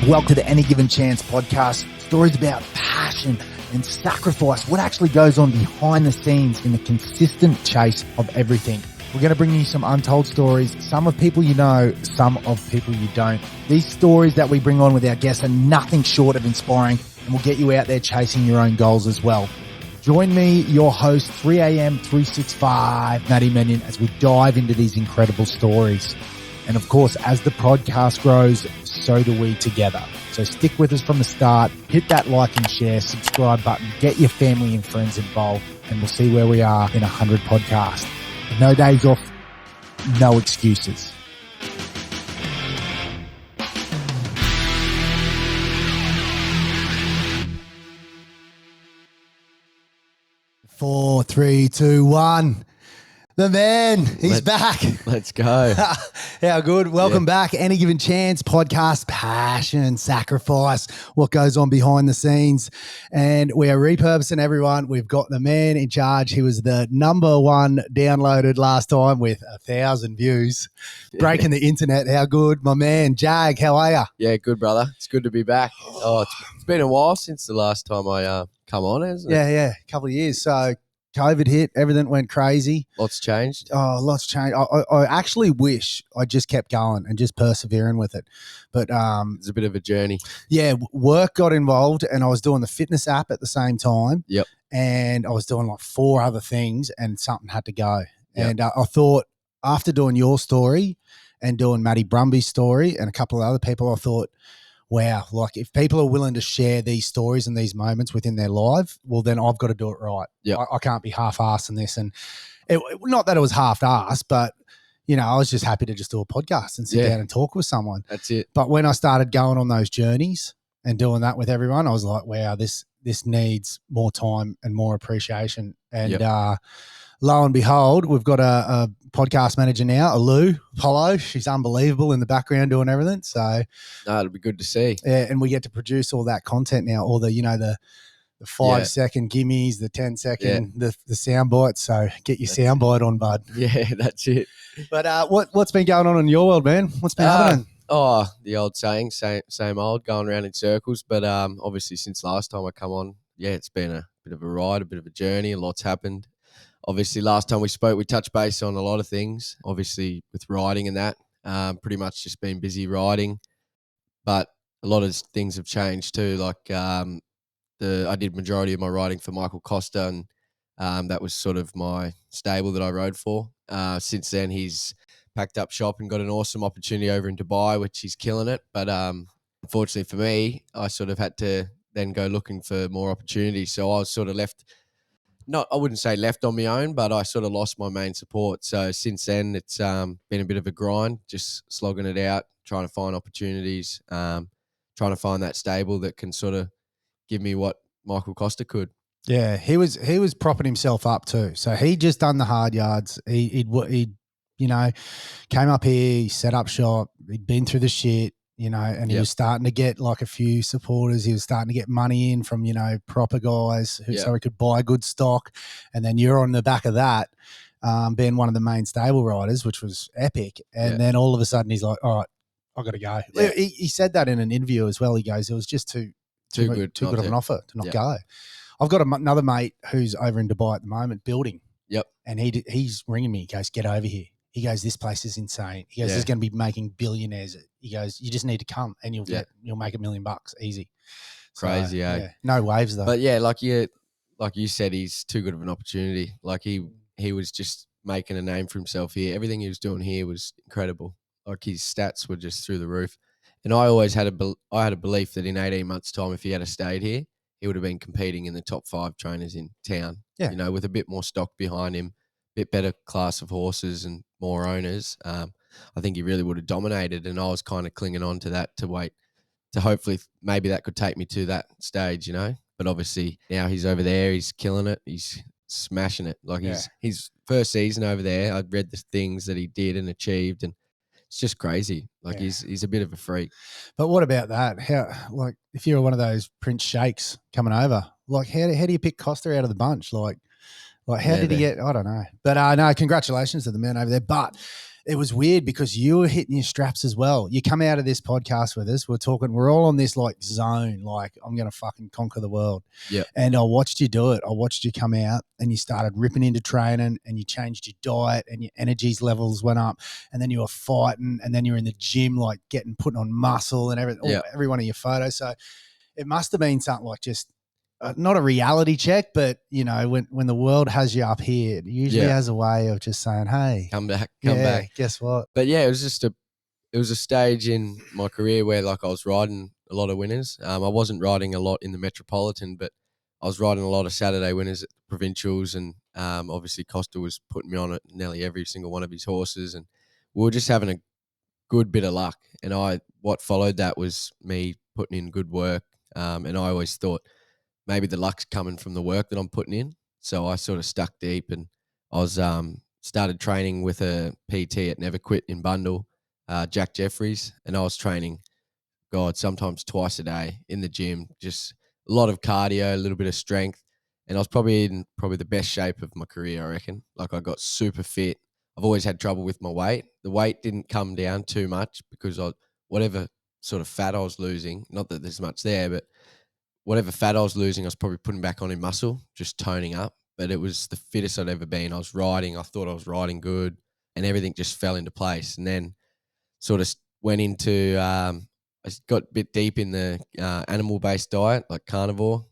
Welcome to the Any Given Chance podcast. Stories about passion and sacrifice. What actually goes on behind the scenes in the consistent chase of everything. We're going to bring you some untold stories. Some of people you know, some of people you don't. These stories that we bring on with our guests are nothing short of inspiring and will get you out there chasing your own goals as well. Join me, your host, 3am 365, Matty Menyon, as we dive into these incredible stories. And of course, as the podcast grows, so do we together. So stick with us from the start, hit that like and share, subscribe button, get your family and friends involved, and we'll see where we are in 100 podcasts. No days off, no excuses. Four, three, two, one. The man, he's back. Let's go. How good. Welcome back. Any Given Chance podcast, passion, sacrifice, what goes on behind the scenes. And we are repurposing everyone. We've got the man in charge. He was the number one downloaded last time with 1,000 views. Breaking the internet. How good. My man, Jag, how are you? Yeah, good, brother. It's good to be back. Oh, it's been a while since the last time I come on, hasn't it? Yeah. A couple of years. So COVID hit, everything went crazy. Lots changed. Oh, lots changed. I actually wish I just kept going and just persevering with it. But It's a bit of a journey. yeah, work got involved and I was doing the fitness app at the same time. Yep. And I was doing like 4 other things and something had to go. Yep. And I thought after doing your story and doing Matty Brumby's story and a couple of other people, I thought, wow, like if people are willing to share these stories and these moments within their life, well, then I've got to do it right. Yep. I can't be half-assed in this. And not that it was half-assed, but, you know, I was just happy to just do a podcast and sit down and talk with someone. That's it. But when I started going on those journeys and doing that with everyone, I was like, wow, this needs more time and more appreciation. And lo and behold, we've got a podcast manager now, Lou Apollo. She's unbelievable in the background doing everything. So it'll be good to see. Yeah, and we get to produce all that content now, all the, you know, the 5-second gimmies, the 10-second, the sound bites. So get your sound bite on, bud. Yeah, that's it. But what's been going on in your world, man? What's been happening? Oh, the old saying, same old, going around in circles. But obviously since last time I come on, it's been a bit of a ride, a bit of a journey. A lot's happened. Obviously, last time we spoke, we touched base on a lot of things, obviously with riding and that. Pretty much just been busy riding. But a lot of things have changed too. Like I did majority of my riding for Michael Costa, and that was sort of my stable that I rode for. Since then, he's packed up shop and got an awesome opportunity over in Dubai, which he's killing it. But unfortunately for me, I sort of had to then go looking for more opportunities. So I was sort of left. I wouldn't say left on my own, but I sort of lost my main support. So since then, it's been a bit of a grind, just slogging it out, trying to find opportunities, trying to find that stable that can sort of give me what Michael Costa could. Yeah, he was propping himself up too. So he just done the hard yards. He you know, came up here, he set up shop, he'd been through the shit. You know, and he was starting to get like a few supporters. He was starting to get money in from, you know, proper guys so he could buy good stock. And then you're on the back of that, being one of the main stable riders, which was epic. And then all of a sudden he's like, all right, I got to go. Yeah. He said that in an interview as well. He goes, it was just too good of an offer to not go. I've got another mate who's over in Dubai at the moment building. Yep. And he's ringing me. He goes, get over here. He goes, this place is insane. He goes, he's going to be making billionaires. He goes, you just need to come and you'll make $1 million easy. Crazy, so, no waves though. But like you said, he's too good of an opportunity. Like he was just making a name for himself here. Everything he was doing here was incredible. Like his stats were just through the roof. And I always had a belief that in 18 months' time, if he had stayed here, he would have been competing in the top 5 trainers in town. Yeah. You know, with a bit more stock behind him, bit better class of horses and more owners. I think he really would have dominated, and I was kind of clinging on to that to wait to hopefully maybe that could take me to that stage, you know. But obviously now he's over there, he's killing it, he's smashing it. Like his first season over there, I'd read the things that he did and achieved, and it's just crazy. Like he's a bit of a freak. But what about that? How, like, if you're one of those Prince Sheikhs coming over, like how do you pick Costa out of the bunch? Like how did he get? I don't know. But no, congratulations to the man over there. But it was weird because you were hitting your straps as well. You come out of this podcast with us. We're all on this like zone, like I'm going to fucking conquer the world. Yeah. And I watched you do it. I watched you come out and you started ripping into training and you changed your diet and your energies levels went up, and then you were fighting, and then you're in the gym, like putting on muscle and everything, every one of your photos. So it must have been something like just not a reality check, but you know, when the world has you up here, it usually has a way of just saying, "Hey, come back." Guess what? But yeah, it was a stage in my career where like I was riding a lot of winners. I wasn't riding a lot in the Metropolitan, but I was riding a lot of Saturday winners at the provincials, and obviously Costa was putting me on at nearly every single one of his horses, and we were just having a good bit of luck. And what followed that was me putting in good work, and I always thought maybe the luck's coming from the work that I'm putting in. So I sort of stuck deep, and I was started training with a PT at Never Quit in Bundle, Jack Jeffries, and I was training, sometimes twice a day in the gym, just a lot of cardio, a little bit of strength, and I was probably in the best shape of my career, I reckon. Like I got super fit. I've always had trouble with my weight. The weight didn't come down too much because whatever sort of fat I was losing, not that there's much there, but whatever fat I was losing, I was probably putting back on in muscle, just toning up. But it was the fittest I'd ever been. I thought I was riding good, and everything just fell into place. And then sort of went into, I got a bit deep in the animal-based diet, like carnivore.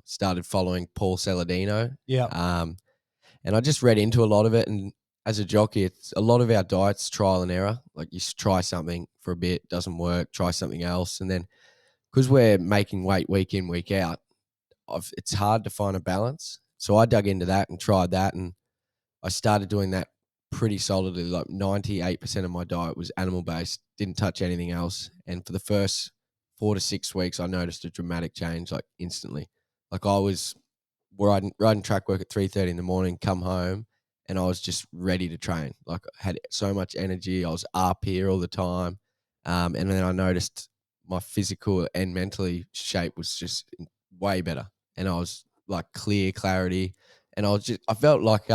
Started following Paul Saladino. Yeah. And I just read into a lot of it. And as a jockey, it's a lot of our diets trial and error. Like you try something for a bit, doesn't work, try something else, and then because we're making weight week in, week out, it's hard to find a balance. So I dug into that and tried that, and I started doing that pretty solidly. Like 98% of my diet was animal-based, didn't touch anything else. And for the first 4 to 6 weeks, I noticed a dramatic change, like instantly. Like I was riding track work at 3:30 in the morning, come home, and I was just ready to train. Like I had so much energy. I was up here all the time. And then I noticed my physical and mentally shape was just way better. And I was like clarity. And I felt like,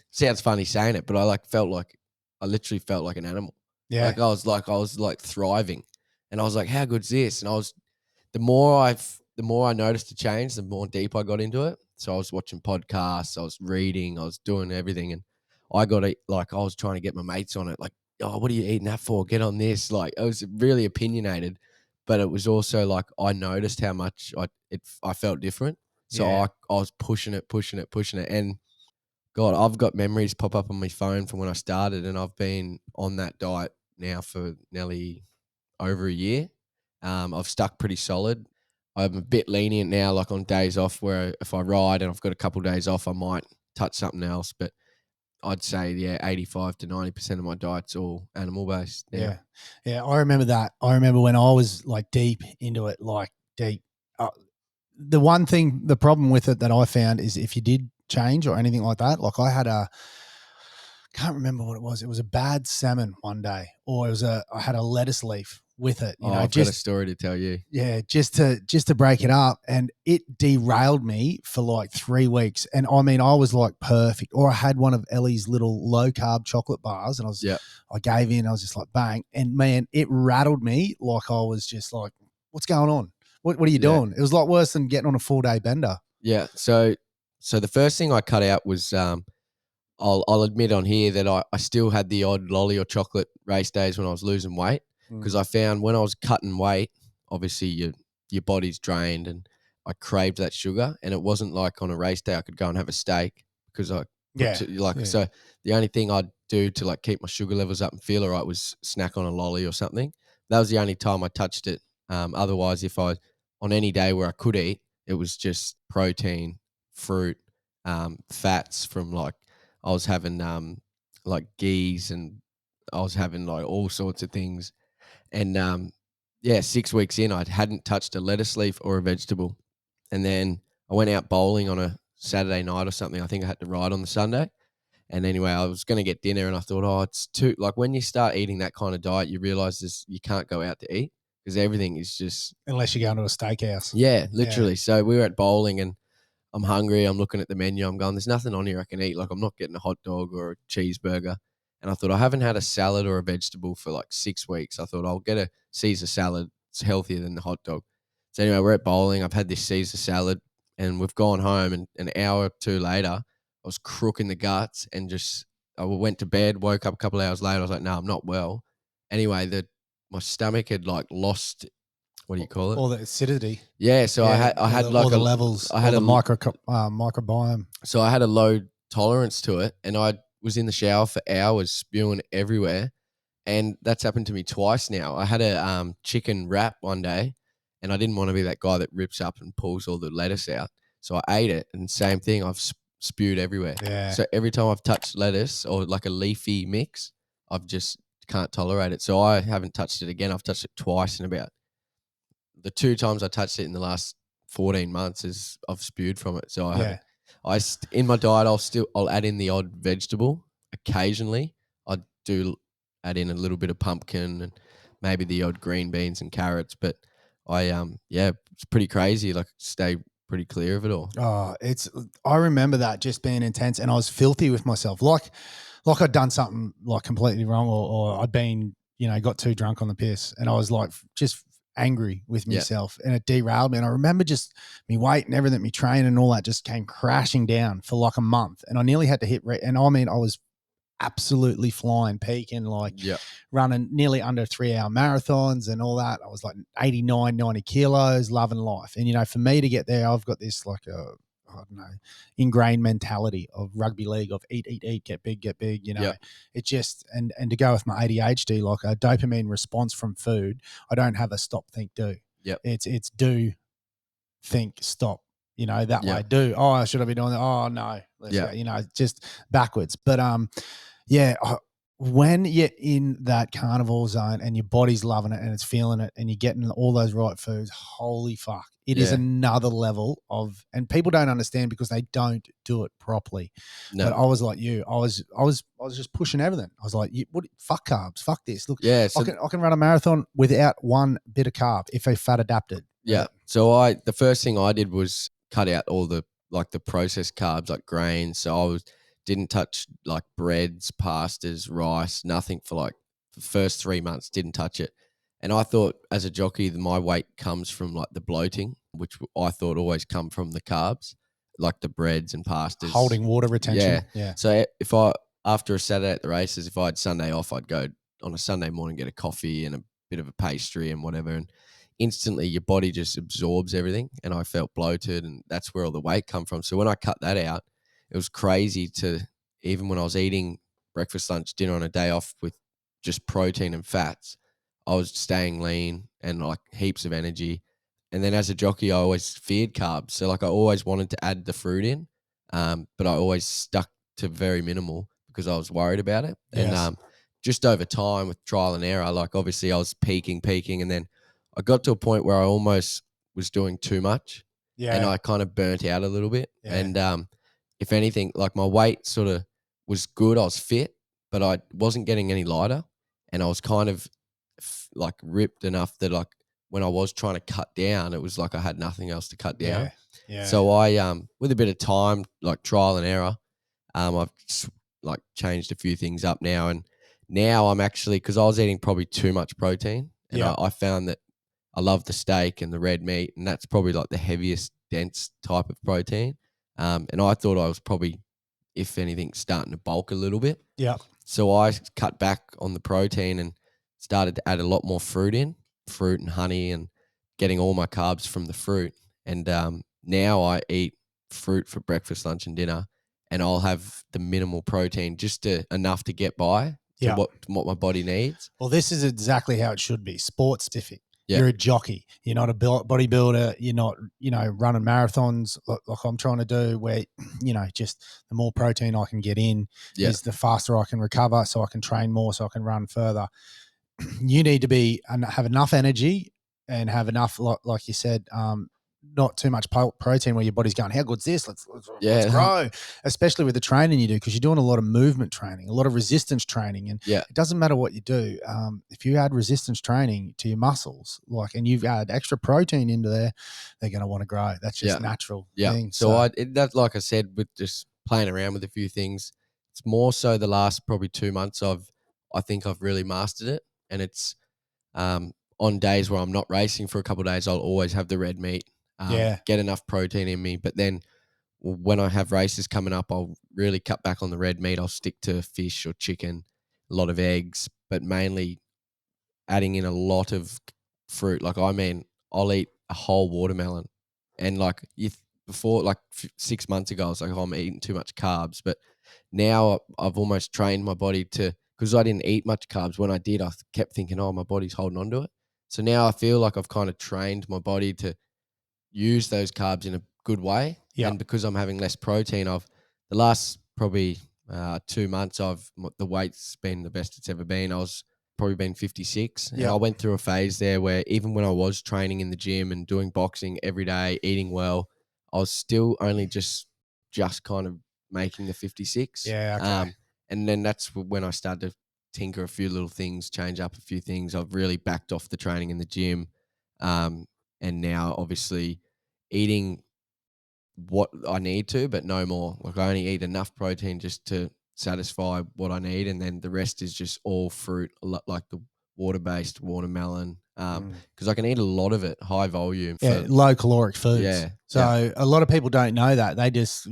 sounds funny saying it, but I literally felt like an animal. Yeah. Like I was like thriving, and I was like, how good's this? And the more I noticed the change, the more deep I got into it. So I was watching podcasts, I was reading, I was doing everything. And I was trying to get my mates on it. Like, oh, what are you eating that for? Get on this. Like, I was really opinionated, but it was also like I noticed how much I felt different. So I was pushing it. And God, I've got memories pop up on my phone from when I started, and I've been on that diet now for nearly over a year. I've stuck pretty solid. I'm a bit lenient now, like on days off where if I ride and I've got a couple of days off, I might touch something else. But I'd say, 85 to 90% of my diet's all animal based. Yeah. Yeah. I remember that. I remember when I was like deep into it, like deep. The problem with it that I found is if you did change or anything like that, like I can't remember what it was. It was a bad salmon one day, or I had a lettuce leaf with it. I've got a story to tell you. Yeah, just to break it up, and it derailed me for like 3 weeks. And I mean, I was like perfect. Or I had one of Ellie's little low carb chocolate bars, and I gave in. I was just like bang, and man, it rattled me. Like I was just like, what's going on? What are you doing? It was like worse than getting on a full day bender. Yeah. So the first thing I cut out was I'll admit on here that I still had the odd lolly or chocolate race days when I was losing weight, because I found when I was cutting weight, obviously your body's drained, and I craved that sugar, and it wasn't like on a race day I could go and have a steak because so the only thing I'd do to like keep my sugar levels up and feel all right was snack on a lolly or something. That was the only time I touched it. Otherwise, if I on any day where I could eat, it was just protein, fruit, fats from like I was having like geese, and I was having like all sorts of things. And 6 weeks in, I hadn't touched a lettuce leaf or a vegetable. And then I went out bowling on a Saturday night or something. I think I had to ride on the Sunday. And anyway, I was going to get dinner, and I thought, oh, it's too, like when you start eating that kind of diet, you realize you can't go out to eat because everything is just. Unless you're going to a steakhouse. Yeah, literally. Yeah. So we were at bowling, and I'm hungry. I'm looking at the menu. I'm going, there's nothing on here I can eat. Like I'm not getting a hot dog or a cheeseburger. And I thought, I haven't had a salad or a vegetable for like 6 weeks. I thought I'll get a Caesar salad. It's healthier than the hot dog. So anyway, we're at bowling. I've had this Caesar salad and we've gone home, and an hour or two later, I was crook in the guts and just, I went to bed, woke up a couple of hours later. I was like, no, I'm not well. Anyway, my stomach had like lost, what do you call it? All the acidity. Yeah. So I had all the levels, I had all the microbiome. So I had a low tolerance to it, and I was in the shower for hours spewing everywhere. And that's happened to me twice now. I had a chicken wrap one day, and I didn't want to be that guy that rips up and pulls all the lettuce out. So I ate it, and same thing, I've spewed everywhere. Yeah. So every time I've touched lettuce or like a leafy mix, I've just can't tolerate it. So I haven't touched it again. I've touched it twice in about the 2 times I touched it in the last 14 months is I've spewed from it. So I haven't. In my diet, I'll add in the odd vegetable occasionally. I do add in a little bit of pumpkin and maybe the odd green beans and carrots, but it's pretty crazy. Like, stay pretty clear of it all. Oh, I remember that just being intense, and I was filthy with myself. Like I'd done something like completely wrong, or I'd been, got too drunk on the piss, and I was like just angry with myself, and it derailed me. And I remember just me weight and everything, me training and all that just came crashing down for like a month, and I nearly had to hit and I mean, I was absolutely flying, peaking, like running nearly under 3-hour marathons and all that. I was like 89, 90 kilos, loving life. And, for me to get there, I've got this like I don't know, ingrained mentality of rugby league of eat, get big, It just, and to go with my ADHD, like a dopamine response from food, I don't have a stop, think, do. It's do, think, stop. That way, do. Oh, should I be doing that? Oh, no. Let's go, just backwards. But, when you're in that carnivore zone and your body's loving it and it's feeling it and you're getting all those right foods, holy fuck. It is another level of, and people don't understand because they don't do it properly. No. But I was like you. I was just pushing everything. I was like, fuck carbs, fuck this. Look, so I can run a marathon without one bit of carb if they're fat adapted. Yeah. So the first thing I did was cut out all the processed carbs, like grains. So didn't touch like breads, pastas, rice, nothing for like the first 3 months, didn't touch it. And I thought as a jockey, my weight comes from like the bloating, which I thought always come from the carbs, like the breads and pastas. Holding water retention. Yeah. So after a Saturday at the races, if I had Sunday off, I'd go on a Sunday morning, get a coffee and a bit of a pastry and whatever. And instantly your body just absorbs everything. And I felt bloated, and that's where all the weight come from. So when I cut that out, it was crazy even when I was eating breakfast, lunch, dinner on a day off with just protein and fats, I was staying lean and like heaps of energy. And then as a jockey, I always feared carbs. So like I always wanted to add the fruit in, but I always stuck to very minimal because I was worried about it. Yes. And just over time with trial and error, like obviously I was peaking. And then I got to a point where I almost was doing too much. Yeah. And I kind of burnt out a little bit. Yeah. And if anything, like my weight sort of was good. I was fit, but I wasn't getting any lighter. And I was kind of like ripped enough that like when I was trying to cut down, it was like I had nothing else to cut down. Yeah. So I, with a bit of time, like trial and error, I've like changed a few things up now. And now I'm actually, because I was eating probably too much protein, and I found that I love the steak and the red meat, and that's probably like the heaviest, dense type of protein. And I thought I was probably, if anything, starting to bulk a little bit. Yeah. So I cut back on the protein and started to add a lot more fruit and honey, and getting all my carbs from the fruit. And now I eat fruit for breakfast, lunch, and dinner, and I'll have the minimal protein, just enough to get by to what my body needs. Well, this is exactly how it should be. Sports specific. Yeah. You're a jockey. You're not a bodybuilder. You're not, running marathons like I'm trying to do, where, just the more protein I can get in is the faster I can recover, so I can train more, so I can run further. You need to have enough energy and have enough, like you said, not too much protein where your body's going, how good's this? Let's grow. Especially with the training you do, because you're doing a lot of movement training, a lot of resistance training. And it doesn't matter what you do. If you add resistance training to your muscles, and you've added extra protein into there, they're going to want to grow. That's just natural thing. So that's like I said, with just playing around with a few things, It's more so the last probably 2 months I think I've really mastered it, and it's on days where I'm not racing for a couple of days, I'll always have the red meat, get enough protein in me. But then when I have races coming up, I'll really cut back on the red meat. I'll stick to fish or chicken, a lot of eggs, but mainly adding in a lot of fruit. Like, I mean, I'll eat a whole watermelon, and like before, like 6 months ago, I was like, oh, I'm eating too much carbs. But now I've almost trained my body to, because I didn't eat much carbs. When I did, I kept thinking, oh, my body's holding on to it. So now I feel like I've kind of trained my body to use those carbs in a good way. Yeah. And because I'm having less protein, the last probably 2 months, the weight's been the best it's ever been. I was probably been 56. And I went through a phase there where even when I was training in the gym and doing boxing every day, eating well, I was still only just kind of making the 56. Yeah, okay. And then that's when I started to tinker a few little things, change up a few things. I've really backed off the training in the gym. And now obviously eating what I need to, but no more. Like, I only eat enough protein just to satisfy what I need, and then the rest is just all fruit, like the water-based watermelon, because I can eat a lot of it, high volume. Low caloric foods. Yeah. So a lot of people don't know that. They just,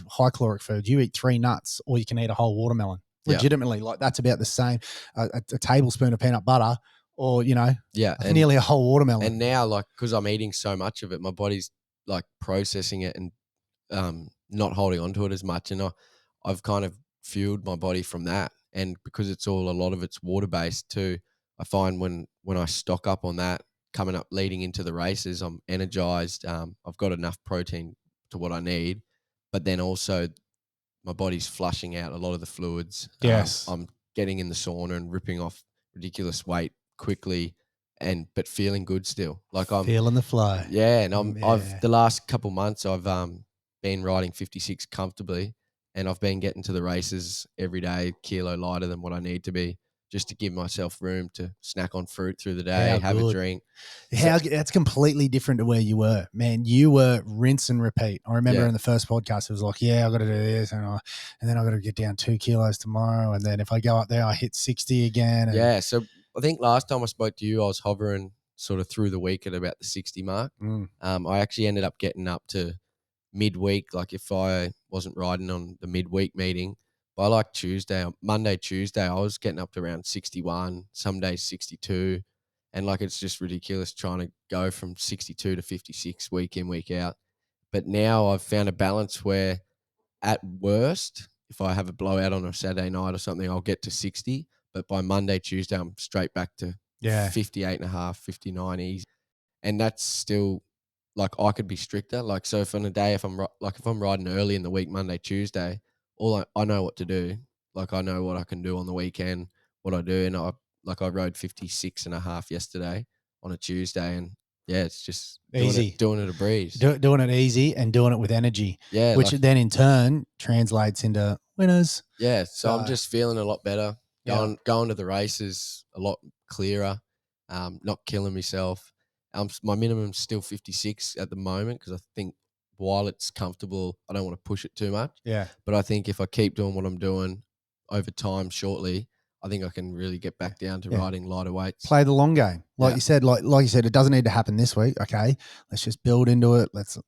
high caloric foods. You eat 3 nuts or you can eat a whole watermelon. Legitimately, like that's about the same. A tablespoon of peanut butter or, nearly a whole watermelon. And now, like, because I'm eating so much of it, my body's like processing it and not holding on to it as much. And I've kind of fueled my body from that. And because a lot of it's water-based too, I find when I stock up on that coming up leading into the races, I'm energized. I've got enough protein to what I need, but then also my body's flushing out a lot of the fluids. Yes. I'm getting in the sauna and ripping off ridiculous weight quickly, but feeling good still. Like, I'm feeling the flow. Yeah, and I've the last couple months I've been riding 56 comfortably, and I've been getting to the races every day, kilo lighter than what I need to be, just to give myself room to snack on fruit through the day, have a drink. That's completely different to where you were, man. You were rinse and repeat. I remember in the first podcast, it was like, I got to do this, and then I got to get down 2 kilos tomorrow, and then if I go up there, I hit 60 again. And so I think last time I spoke to you, I was hovering sort of through the week at about the 60 mark. I actually ended up getting up to midweek. Like, if I wasn't riding on the midweek meeting, by like Monday, Tuesday, I was getting up to around 61, some days 62. And like, it's just ridiculous trying to go from 62 to 56 week in, week out. But now I've found a balance where at worst, if I have a blowout on a Saturday night or something, I'll get to 60. But by Monday, Tuesday, I'm straight back to 58 and a half, 59 easy. And that's still, like, I could be stricter. Like, so if on a day, if I'm riding early in the week, Monday, Tuesday, I know what to do. Like, I know what I can do on the weekend, what I do. And I rode 56 and a half yesterday on a Tuesday, and it's just easy, doing it a breeze. Doing it easy and doing it with energy. Yeah. Which then in turn translates into winners. Yeah. So I'm just feeling a lot better. Going to the races a lot clearer, not killing myself. My minimum's still 56 at the moment, because I think while it's comfortable, I don't want to push it too much. Yeah. But I think if I keep doing what I'm doing over time, shortly, I think I can really get back down to riding lighter weights. Play the long game. Like you said, like you said, it doesn't need to happen this week. Okay. Let's just build into it. Let's,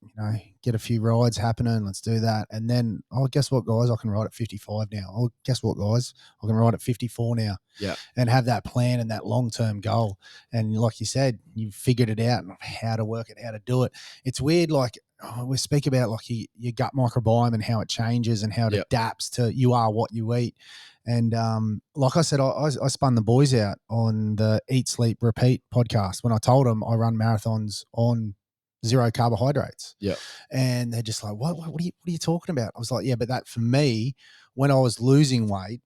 get a few rides happening. Let's do that. And then, guess what, guys? I can ride at 55 now. Oh, guess what, guys? I can ride at 54 now. Yeah. And have that plan and that long-term goal. And like you said, you've figured it out and how to work it, how to do it. It's weird. Like, we speak about like your gut microbiome and how it changes and how it adapts to you are what you eat. And like I said, I spun the boys out on the Eat, Sleep, Repeat podcast when I told them I run marathons on 0 carbohydrates. Yeah. And they're just like, what are you talking about? I was like, yeah, but that for me, when I was losing weight,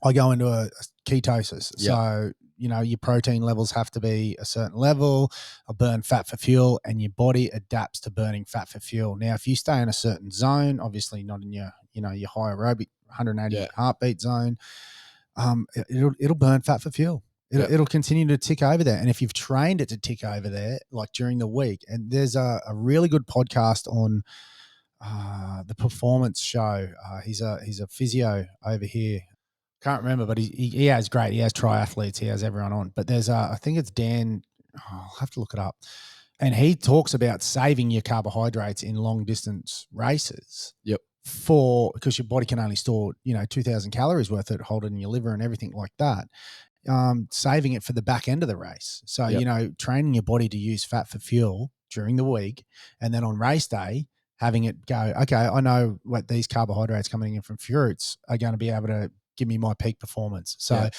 I go into a ketosis. So, your protein levels have to be a certain level. I burn fat for fuel, and your body adapts to burning fat for fuel. Now, if you stay in a certain zone, obviously not in your high aerobic 180 heartbeat zone, it'll burn fat for fuel. It'll continue to tick over there. And if you've trained it to tick over there, like during the week, and there's a really good podcast on the performance show. He's a physio over here. Can't remember, but he has great. He has triathletes. He has everyone on. But there's I think it's Dan. I'll have to look it up. And he talks about saving your carbohydrates in long distance races. Yep. Because your body can only store 2,000 calories worth of it, hold it in your liver and everything like that. Saving it for the back end of the race. So training your body to use fat for fuel during the week, and then on race day, having it go, okay, I know what these carbohydrates coming in from fruits are going to be able to give me my peak performance. So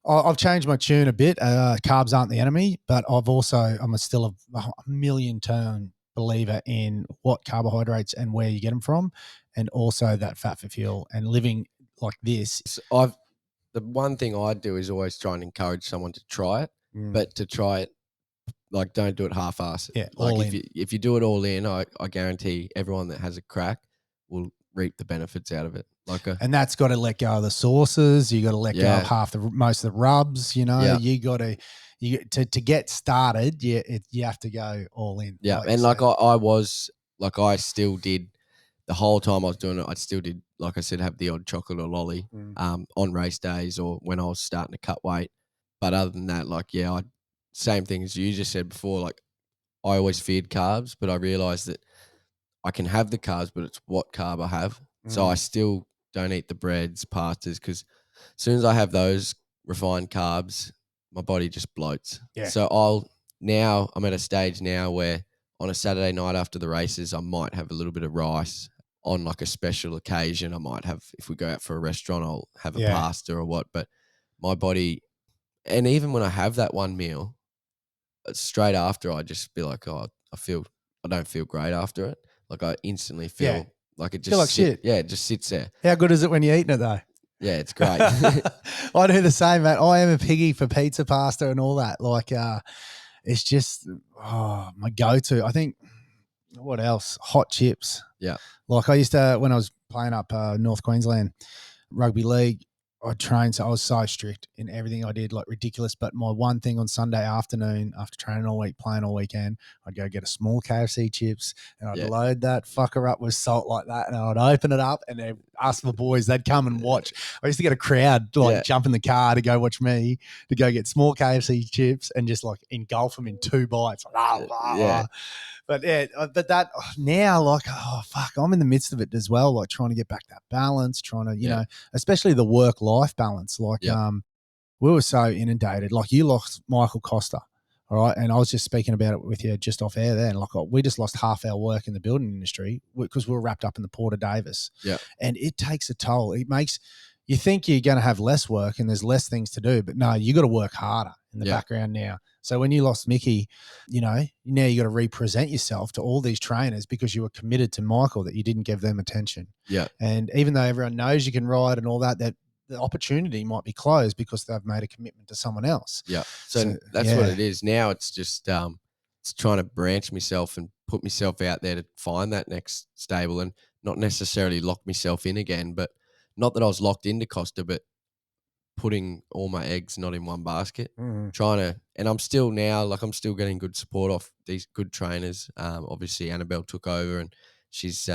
I've changed my tune a bit. Carbs aren't the enemy, but I'm still a million turn believer in what carbohydrates and where you get them from, and also that fat for fuel and living like this. So the one thing I do is always try and encourage someone to try it, but to try it, like, don't do it half-assed. Yeah, like if you do it all in, I guarantee everyone that has a crack will reap the benefits out of it. And that's got to let go of the sauces. You got to let go of most of the rubs. You got to get started. You have to go all in. Yeah, and I still did the whole time I was doing it. I still did, like I said, have the odd chocolate or lolly on race days or when I was starting to cut weight. But other than that, same thing as you just said before. Like, I always feared carbs, but I realized that I can have the carbs, but it's what carb I have. So I still don't eat the breads, pastas, because as soon as I have those refined carbs, my body just bloats. Yeah. So I'm at a stage now where on a Saturday night after the races, I might have a little bit of rice. On like a special occasion, I might have, if we go out for a restaurant, I'll have a pasta or what. But my body, and even when I have that one meal, straight after, I just be like, I don't feel great after it. Like, I instantly feel like it just like shit. Yeah, it just sits there. How good is it when you're eating it though? Yeah, it's great. I do the same, mate. I am a piggy for pizza, pasta, and all that. Like, it's just my go-to. I think, what else? Hot chips. Yeah. Like, I used to, when I was playing up North Queensland rugby league, I trained, so I was so strict in everything I did, like ridiculous. But my one thing on Sunday afternoon, after training all week, playing all weekend, I'd go get a small KFC chips and I'd load that fucker up with salt like that, and I'd open it up and then ask my boys, they'd come and watch. I used to get a crowd jump in the car to go watch me, to go get small KFC chips and just like engulf them in 2 bites. But that now, like, fuck, I'm in the midst of it as well, like trying to get back that balance, trying to, you know, especially the work-life balance. Like, we were so inundated. Like, you lost Michael Costa, all right? And I was just speaking about it with you just off air there. And like, we just lost half our work in the building industry because we were wrapped up in the Porter Davis. Yeah. And it takes a toll. It makes you think you're going to have less work and there's less things to do, but no, you got to work harder in the background now. So when you lost Mickey, you know, now you got to represent yourself to all these trainers because you were committed to Michael, that you didn't give them attention. Yeah. And even though everyone knows you can ride and all that, that the opportunity might be closed because they've made a commitment to someone else. Yeah. So that's what it is. Now it's just it's trying to branch myself and put myself out there to find that next stable and not necessarily lock myself in again, but not that I was locked into Costa, but putting all my eggs not in one basket, trying to, and I'm still getting good support off these good trainers. Obviously Annabelle took over and she's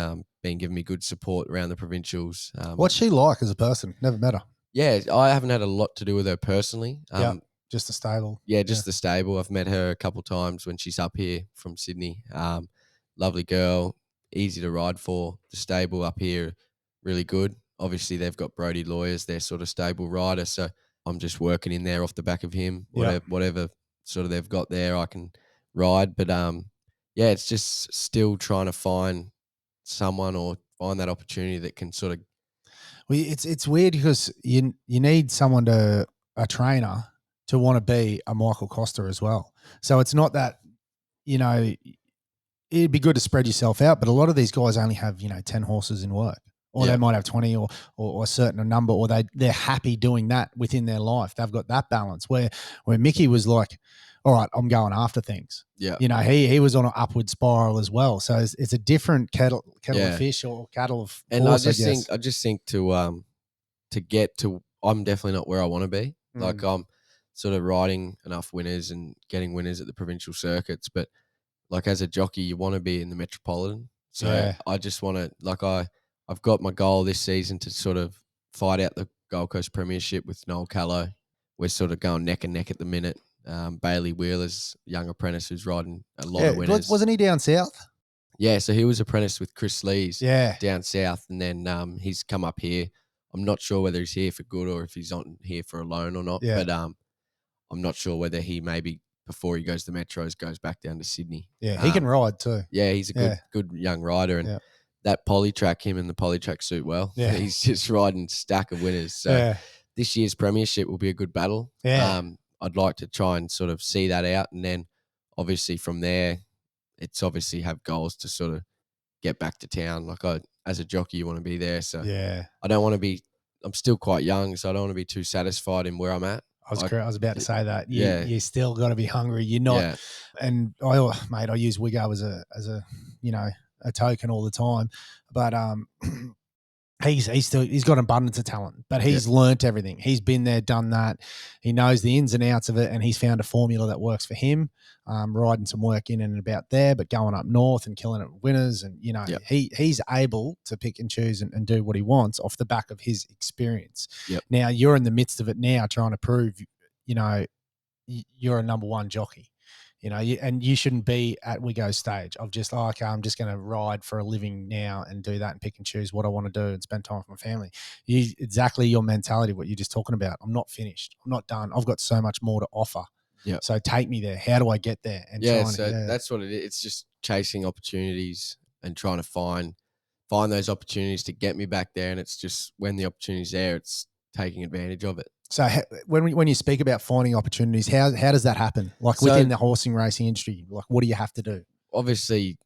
been giving me good support around the provincials. What's she like as a person? Never met her. Yeah, I haven't had a lot to do with her personally. Just the stable. Yeah, just the stable. I've met her a couple of times when she's up here from Sydney. Lovely girl, easy to ride for. The stable up here, really good. Obviously, they've got Brody Lawyers, their sort of stable rider. So I'm just working in there off the back of him. Whatever sort of they've got there, I can ride. But it's just still trying to find someone or find that opportunity that can sort of. Well, it's weird because you need someone a trainer to want to be a Michael Costa as well. So it's not that, you know, it'd be good to spread yourself out, but a lot of these guys only have, 10 horses in work. Or they might have 20 or a certain number, or they're happy doing that within their life. They've got that balance where Mickey was like, all right, I'm going after things. Yeah. You know, he was on an upward spiral as well. So it's a different kettle of fish or cattle of horse, I just think to get to, I'm definitely not where I want to be. Like, I'm sort of riding enough winners and getting winners at the provincial circuits, but like as a jockey, you want to be in the metropolitan. So I just want to, I've got my goal this season to sort of fight out the Gold Coast Premiership with Noel Callow. We're sort of going neck and neck at the minute. Bailey Wheeler's young apprentice who's riding a lot of winners. Wasn't he down south? Yeah, so he was apprenticed with Chris Lees down south, and then he's come up here. I'm not sure whether he's here for good or if he's on here for a loan or not. Yeah. But I'm not sure whether he maybe before he goes to Metros goes back down to Sydney. Yeah, he can ride too. Yeah, he's a good young rider, and that polytrack, him and the polytrack suit well. Yeah, he's just riding stack of winners. So this year's premiership will be a good battle. Yeah, I'd like to try and sort of see that out, and then obviously from there, it's obviously have goals to sort of get back to town. Like as a jockey, you want to be there. So I don't want to be. I'm still quite young, so I don't want to be too satisfied in where I'm at. I was about to say that. You still got to be hungry. You're not. And I use Wiggo as a a token all the time, but he's got abundance of talent, but he's learnt everything. He's been there, done that. He knows the ins and outs of it, and he's found a formula that works for him. Riding some work in and about there, but going up north and killing it with winners, and he's able to pick and choose and do what he wants off the back of his experience. Now you're in the midst of it now, trying to prove you're a number one jockey. And you shouldn't be at Wiggo's stage of just, okay, I'm just going to ride for a living now and do that and pick and choose what I want to do and spend time with my family. Exactly your mentality, what you're just talking about. I'm not finished. I'm not done. I've got so much more to offer. Yeah. So take me there. How do I get there? And that's what it is. It's just chasing opportunities and trying to find those opportunities to get me back there. And it's just when the opportunity's there, it's taking advantage of it. So when you speak about finding opportunities, how does that happen? Like within the horsing racing industry, like what do you have to do? Obviously,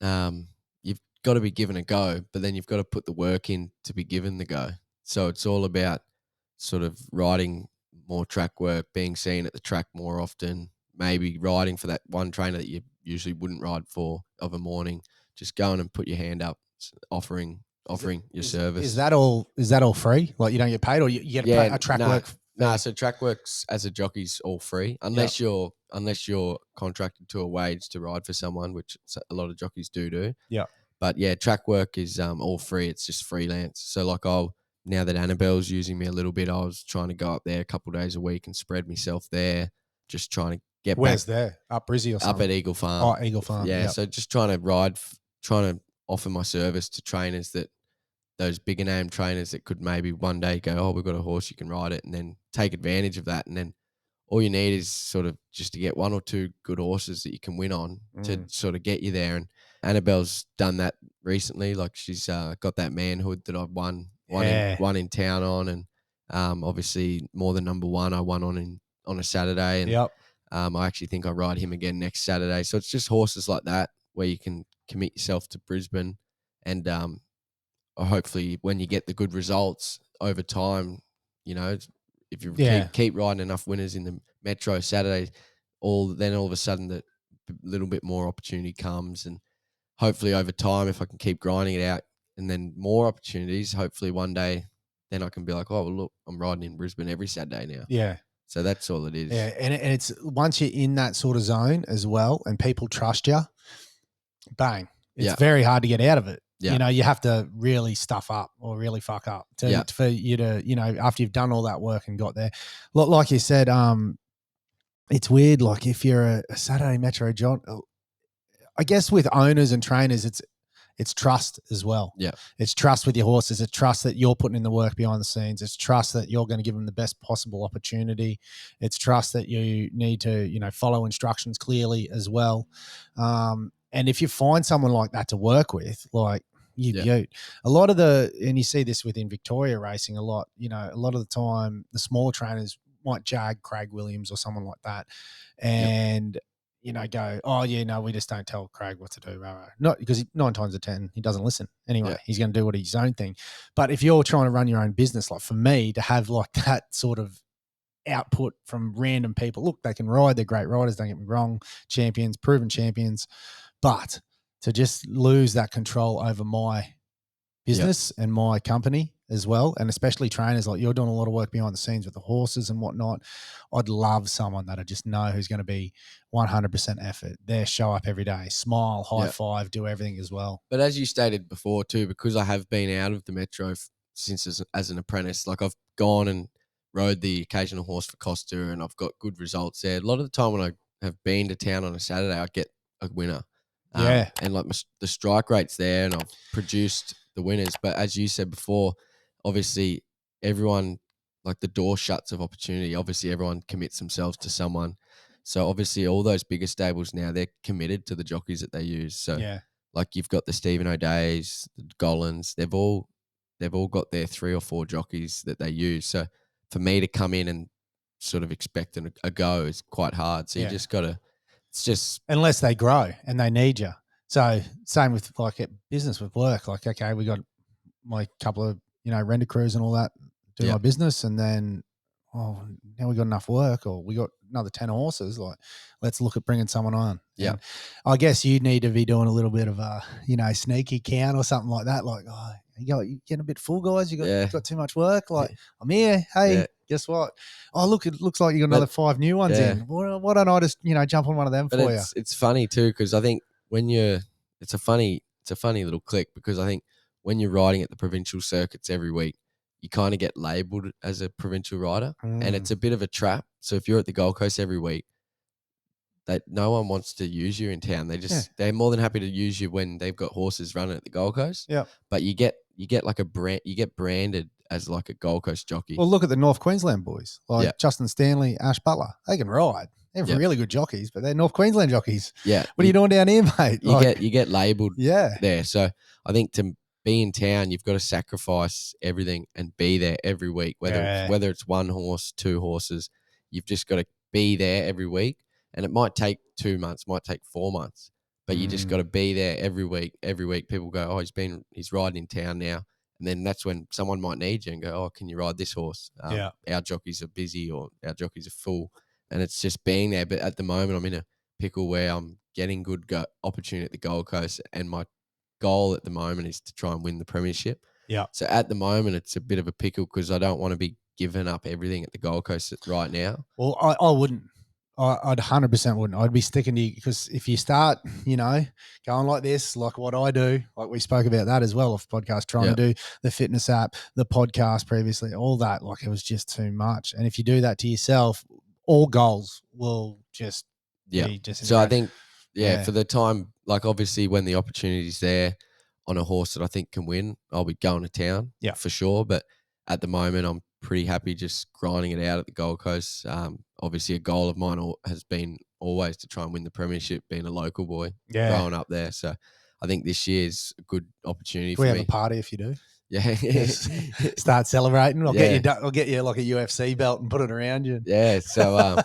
you've got to be given a go, but then you've got to put the work in to be given the go. So it's all about sort of riding more track work, being seen at the track more often, maybe riding for that one trainer that you usually wouldn't ride for of a morning. Just going and put your hand up, offering your service. Is that all free? Like you don't get paid, or you get a track work? No, so track works as a jockey's all free, unless you're contracted to a wage to ride for someone, which a lot of jockeys do. Yeah. But yeah, track work is all free. It's just freelance. So like now that Annabelle's using me a little bit, I was trying to go up there a couple of days a week and spread myself there, just trying to get Where's back. There? Up Brizzy or something? Up at Eagle Farm. Oh, Eagle Farm. Yeah, so just trying to offer my service to trainers those bigger name trainers that could maybe one day go, oh, we've got a horse, you can ride it, and then take advantage of that. And then all you need is sort of just to get one or two good horses that you can win on to sort of get you there. And Annabelle's done that recently. Like she's got that manhood that I've won in town on. And obviously more than number one, I won on a Saturday. And I actually think I ride him again next Saturday. So it's just horses like that where you can commit yourself to Brisbane and hopefully when you get the good results over time, if you keep riding enough winners in the Metro Saturday, all of a sudden that little bit more opportunity comes, and hopefully over time, if I can keep grinding it out and then more opportunities, hopefully one day then I can be like, oh, well, look, I'm riding in Brisbane every Saturday now. Yeah. So that's all it is. Yeah, and it's once you're in that sort of zone as well and people trust you, bang, it's very hard to get out of it. Yeah. You have to really stuff up or really fuck up for you to, after you've done all that work and got there. Like you said, it's weird. Like if you're a Saturday Metro John, I guess with owners and trainers, it's trust as well. Yeah. It's trust with your horses. It's trust that you're putting in the work behind the scenes. It's trust that you're going to give them the best possible opportunity. It's trust that you need to, follow instructions clearly as well. And if you find someone like that to work with, like a lot of and you see this within Victoria racing a lot, a lot of the time the smaller trainers might jag Craig Williams or someone like that. And, go, oh yeah, no, we just don't tell Craig what to do. Not because 9 times out of 10, he doesn't listen. Anyway, he's going to do his own thing. But if you're trying to run your own business, like for me to have like that sort of output from random people, look, they can ride, they're great riders, don't get me wrong, champions, proven champions. But to just lose that control over my business and my company, as well, and especially trainers like you're doing a lot of work behind the scenes with the horses and whatnot. I'd love someone that I just know who's going to be 100% effort. There, show up every day, smile, high five, do everything as well. But as you stated before too, because I have been out of the metro since as an apprentice, like I've gone and rode the occasional horse for Costa, and I've got good results there. A lot of the time when I have been to town on a Saturday, I get a winner. And like the strike rate's there, and I've produced the winners. But as you said before, obviously everyone, like the door shuts of opportunity. Obviously everyone commits themselves to someone. So obviously all those bigger stables now, they're committed to the jockeys that they use. So like you've got the Stephen O'Days, the Gollins, they've all got their 3 or 4 jockeys that they use. So for me to come in and sort of expect a go is quite hard. So you just got to, it's just. Unless they grow and they need you. So same with like business with work. Like, okay, we got my couple of, renter crews and all that, do my business. And then, now we got enough work, or we got another 10 horses. Like, let's look at bringing someone on. Yeah. And I guess you need to be doing a little bit of a, sneaky count or something like that. Like, you getting a bit full, guys. You got too much work. Like, I'm here. Hey, guess what? Oh, look, it looks like you got another 5 new ones in. Why don't I just, jump on one of them for you? It's funny too, because I think it's a funny little click, because I think when you're riding at the provincial circuits every week, you kind of get labelled as a provincial rider, and it's a bit of a trap. So if you're at the Gold Coast every week, that no one wants to use you in town. They're more than happy to use you when they've got horses running at the Gold Coast. Yeah. But you get like a brand, you get branded as like a Gold Coast jockey. Well, look at the North Queensland boys, like Justin Stanley, Ash Butler. They can ride. They're really good jockeys, but they're North Queensland jockeys. Yeah. What are you doing down here, mate? You get labelled there. So I think to be in town, you've got to sacrifice everything and be there every week, whether it's 1 horse, 2 horses. You've just got to be there every week, and it might take 2 months, might take 4 months, but you just got to be there every week. Every week, people go, "Oh, he's riding in town now," and then that's when someone might need you and go, "Oh, can you ride this horse? Our jockeys are busy, or our jockeys are full," and it's just being there. But at the moment, I'm in a pickle where I'm getting good opportunity at the Gold Coast, and my goal at the moment is to try and win the premiership. Yeah. So at the moment, it's a bit of a pickle, because I don't want to be giving up everything at the Gold Coast right now. Well, I wouldn't. I'd 100% wouldn't. I'd be sticking to you, because if you start, going like this, like what I do, like we spoke about that as well off podcast, trying to do the fitness app, the podcast previously, all that, like it was just too much. And if you do that to yourself, all goals will just be just. So I think, for the time, like obviously when the opportunity's there on a horse that I think can win, I'll be going to town for sure. But at the moment, I'm pretty happy just grinding it out at the Gold Coast. Obviously a goal of mine has been always to try and win the premiership, being a local boy, growing up there. So I think this year's a good opportunity for me. We have a party if you do. Yeah. Start celebrating. I'll get you like a UFC belt and put it around you. Yeah. So,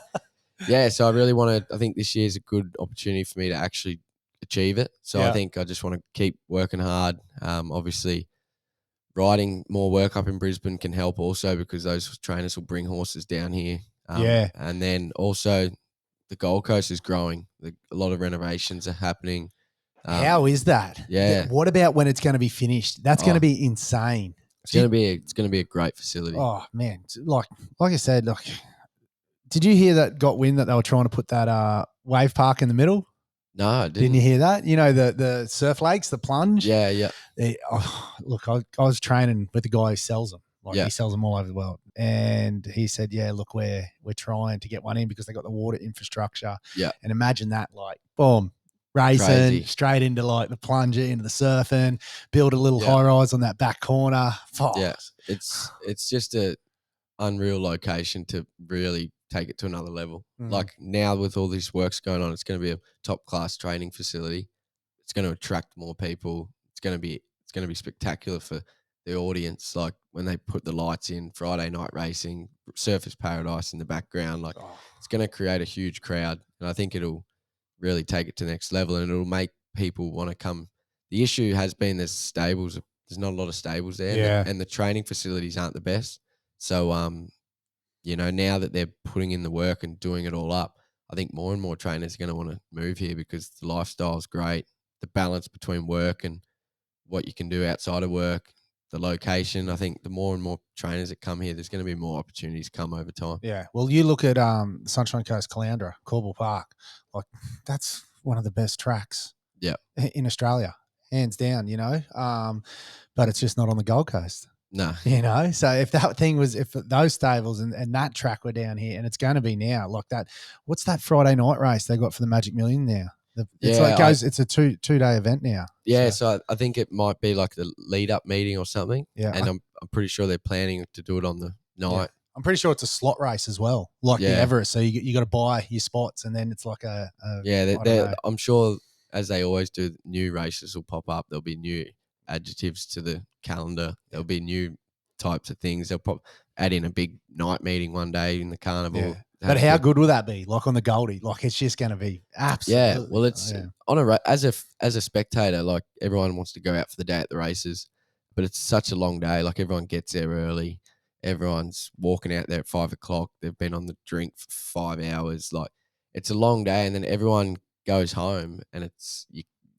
so I really want to, I think this year's a good opportunity for me to actually achieve it. So I think I just want to keep working hard. Obviously riding more work up in Brisbane can help also, because those trainers will bring horses down here. And then also the Gold Coast is growing. A lot of renovations are happening. How is that? Yeah. What about when it's going to be finished? That's going to be insane. It's going to be a great facility. Oh man, like I said, like, did you hear that got wind that they were trying to put that wave park in the middle? No, I didn't. Didn't you hear that? The surf lakes, the plunge. Yeah. Look, I was training with the guy who sells them. He sells them all over the world. And he said, look, we're trying to get one in, because they got the water infrastructure. Yeah. And imagine that, like, boom, racing straight into like the plunger, into the surfing, build a little high rise on that back corner. Fuck. Yeah. It's just a unreal location to really take it to another level. Like now with all this works going on, it's going to be a top class training facility. It's going to attract more people. It's going to be spectacular for the audience. Like when they put the lights in, Friday night racing, Surfers Paradise in the background, like it's going to create a huge crowd. And I think it'll really take it to the next level, and it'll make people want to come. The issue has been there's not a lot of stables there, and the training facilities aren't the best. So, now that they're putting in the work and doing it all up, I think more and more trainers are going to want to move here, because the lifestyle's great. The balance between work and what you can do outside of work, the location. I think the more and more trainers that come here, there's going to be more opportunities come over time. Yeah. Well, you look at Sunshine Coast, Caloundra, Corbel Park. Like, that's one of the best tracks in Australia, hands down, you know. But it's just not on the Gold Coast. No. You know, so if that thing was, if those stables and that track were down here, and it's going to be now, like that, what's that Friday night race they got for the Magic Million now? It's a two-day event now. Yeah, so I think it might be like the lead-up meeting or something. Yeah. And I'm pretty sure they're planning to do it on the night. Yeah. I'm pretty sure it's a slot race as well, like the Everest. So you got to buy your spots, and then it's like I'm sure as they always do, new races will pop up. There'll be new adjectives to the calendar. There'll be new types of things. They'll add in a big night meeting one day in the carnival. Yeah. But how good will that be? Like on the Goldie, like it's just going to be absolutely. Yeah, well, it's on as a spectator, like everyone wants to go out for the day at the races, but it's such a long day. Like everyone gets there early. Everyone's walking out there at 5 o'clock. They've been on the drink for 5 hours. Like it's a long day, and then everyone goes home, and it's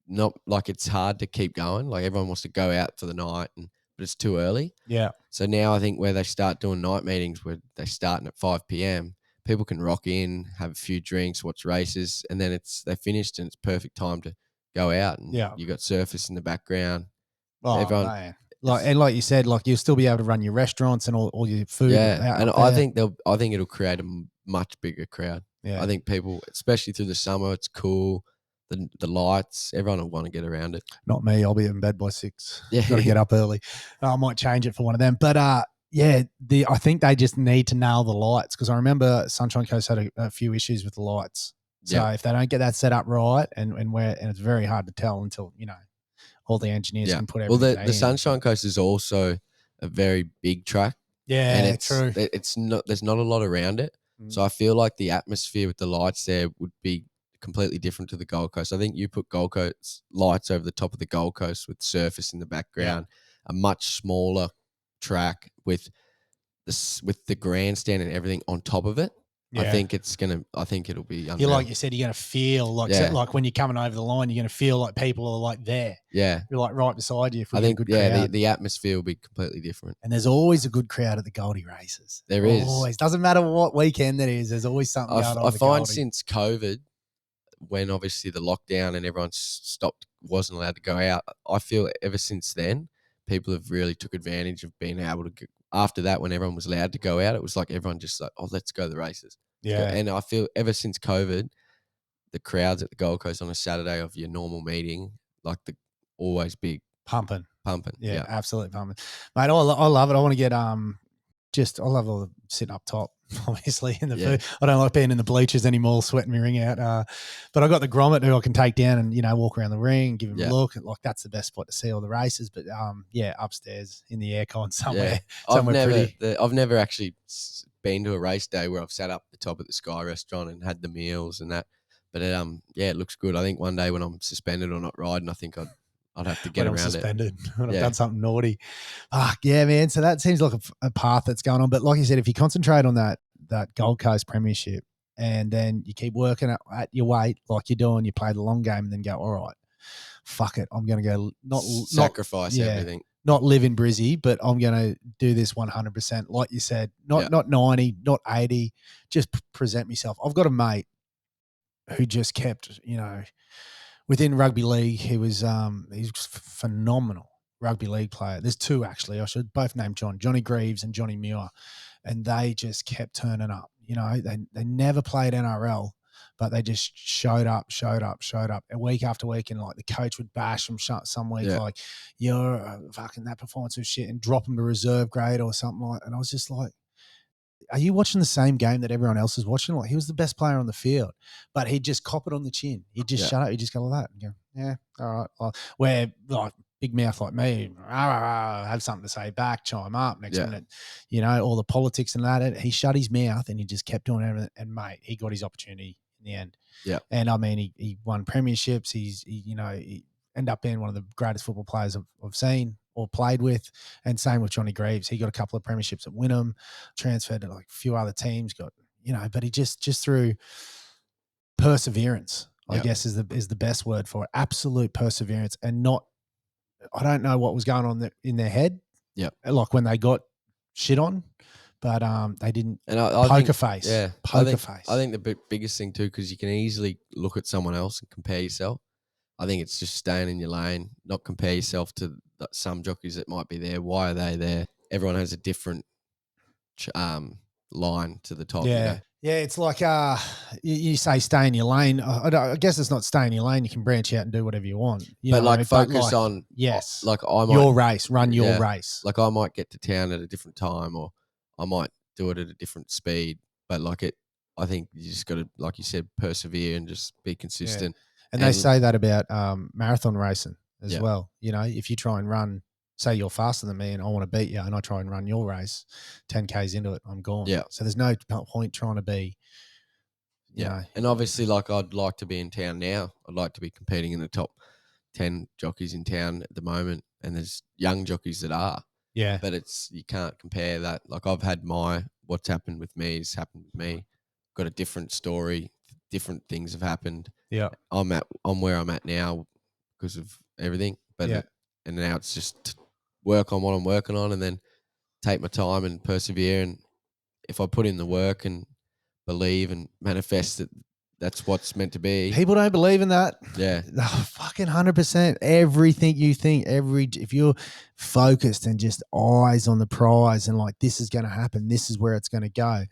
not like it's hard to keep going. Like everyone wants to go out for the night, but it's too early. Yeah. So now I think where they start doing night meetings, where they're starting at 5 p.m., people can rock in, have a few drinks, watch races, and then they're finished, and it's perfect time to go out. And you got surface in the background. Oh, everyone, man. Like you said, like you'll still be able to run your restaurants and all your food. Yeah, and I think it'll create a much bigger crowd. Yeah. I think people, especially through the summer, it's cool. The lights, everyone will want to get around it. Not me. I'll be in bed by 6. Yeah, got to get up early. I might change it for one of them, but I think they just need to nail the lights, because I remember Sunshine Coast had a few issues with the lights. So if they don't get that set up right, and it's very hard to tell until all the engineers can put everything. Well, the Sunshine Coast is also a very big track. Yeah, and true. It's not. There's not a lot around it, so I feel like the atmosphere with the lights there would be completely different to the Gold Coast. I think you put Gold Coast lights over the top of the Gold Coast with surface in the background, a much smaller track with the grandstand and everything on top of it. Yeah. I think it'll be unreal. Like you said, you're going to feel like when you're coming over the line, you're going to feel like people are like there. Yeah. You're like right beside you. I think, good crowd. The atmosphere will be completely different. And there's always a good crowd at the Goldie races. There is. Always. Doesn't matter what weekend it is. There's always something going on. I find since COVID, when obviously the lockdown and everyone wasn't allowed to go out, I feel ever since then, people have really took advantage of being able to after that, when everyone was allowed to go out, it was like everyone just like, oh, let's go to the races. Yeah. And I feel ever since COVID, the crowds at the Gold Coast on a Saturday of your normal meeting, like always big. Pumping. Yeah, absolutely pumping. Mate, I love it. I want to get I love all the sitting up top, obviously, in the food. I don't like being in the bleachers anymore, sweating my ring out. But I got the grommet who I can take down and, walk around the ring, give him a look. Like, that's the best spot to see all the races. But, upstairs in the aircon somewhere. Yeah. I've never actually been to a race day where I've sat up the top at the Sky restaurant and had the meals and that. But, it looks good. I think one day when I'm suspended or not riding, I think I'd have to get around suspended. When I've done something naughty. Yeah, man. So that seems like a path that's going on. But like you said, if you concentrate on that Gold Coast Premiership and then you keep working at your weight like you're doing, you play the long game and then go, all right, fuck it. I'm going to go not sacrifice everything. Not live in Brizzy, but I'm going to do this 100%. Like you said, not 90, not 80, just present myself. I've got a mate who just kept, within rugby league, he's phenomenal rugby league player. There's two, actually. I should both name Johnny Greaves and Johnny Muir. And they just kept turning up. They never played NRL, but they just showed up and week after week. And like the coach would bash them some week, like, you're fucking, that performance was shit, and drop them to reserve grade or something like that. And I was just like, are you watching the same game that everyone else is watching? Like, he was the best player on the field, but he'd just cop it on the chin. He'd just shut up. He'd just go like that and go, yeah, all right. Well, where like big mouth like me, have something to say back, chime up. Next minute, all the politics and that. He shut his mouth and he just kept doing everything. And mate, he got his opportunity in the end. Yeah. And I mean, he won premierships. He ended up being one of the greatest football players I've seen or played with. And same with Johnny Greaves. He got a couple of premierships at Wynnum, transferred to like a few other teams, but he just through perseverance, I guess is the best word for it. Absolute perseverance, and I don't know what was going on in their head. Yep. Like when they got shit on, but they didn't. And I Poker think, face. yeah, Poker face. I think the biggest thing too, because you can easily look at someone else and compare yourself. I think it's just staying in your lane, not compare yourself to some jockeys that might be there. Why are they there? Everyone has a different line to the top. Yeah. You know? Yeah, it's like you say stay in your lane. I guess it's not stay in your lane. You can branch out and do whatever you want. But like focus on yes, like I might your race, run your race. Like I might get to town at a different time, or I might do it at a different speed. But I think you just got to, like you said, persevere and just be consistent. Yeah. And they say that about marathon racing as well. You know, if you try and run, say you're faster than me and I want to beat you and I try and run your race, 10 Ks into it, I'm gone. Yeah. So there's no point trying to be, you know. And obviously, like I'd like to be in town now. I'd like to be competing in the top 10 jockeys in town at the moment. And there's young jockeys that are. Yeah. But you can't compare that. Like I've had what's happened with me has happened with me. Got a different story. Different things have happened. Yeah. I'm where I'm at now because of everything. But and now it's just work on what I'm working on and then take my time and persevere. And if I put in the work and believe and manifest that that's what's meant to be. People don't believe in that. Yeah. No, fucking 100%. Everything you think, if you're focused and just eyes on the prize and like, this is going to happen, this is where it's going to go.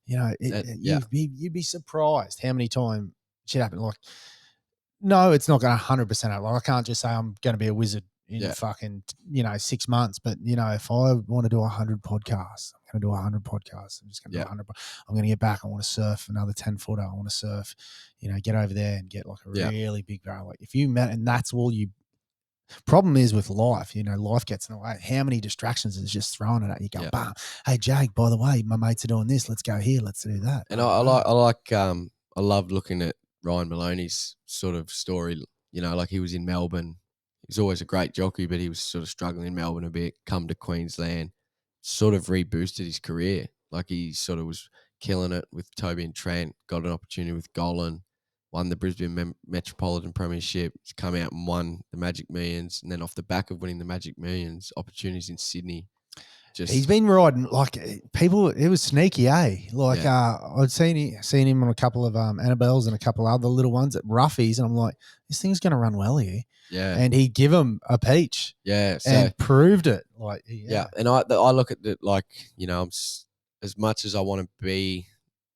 You know, you'd be surprised how many times shit happen. Like, no, it's not going to 100% happen. Like, I can't just say I'm going to be a wizard in fucking, 6 months. But, if I want to do 100 podcasts, I'm going to do 100 podcasts. I'm just going to do 100. I'm going to get back. I want to surf another 10 footer. I want to surf, get over there and get like a really big barrel. Like if you met, and that's all you, problem is with life, life gets in the way. How many distractions is just throwing it at you? Go, bam. Hey, Jag, by the way, my mates are doing this. Let's go here. Let's do that. And I love looking at Ryan Maloney's sort of story. Like he was in Melbourne. He's always a great jockey, but he was sort of struggling in Melbourne a bit, come to Queensland, sort of reboosted his career. Like he sort of was killing it with Toby and Trent, got an opportunity with Golan, won the Brisbane Metropolitan Premiership, come out and won the Magic Millions, and then off the back of winning the Magic Millions, opportunities in Sydney. He's been riding like people. It was sneaky, eh? Like I'd seen him on a couple of Annabelles and a couple other little ones at roughies, and I'm like, this thing's going to run well here. Yeah, and he give him a peach. Yeah, and proved it. Like and I look at it like I'm as much as I want to be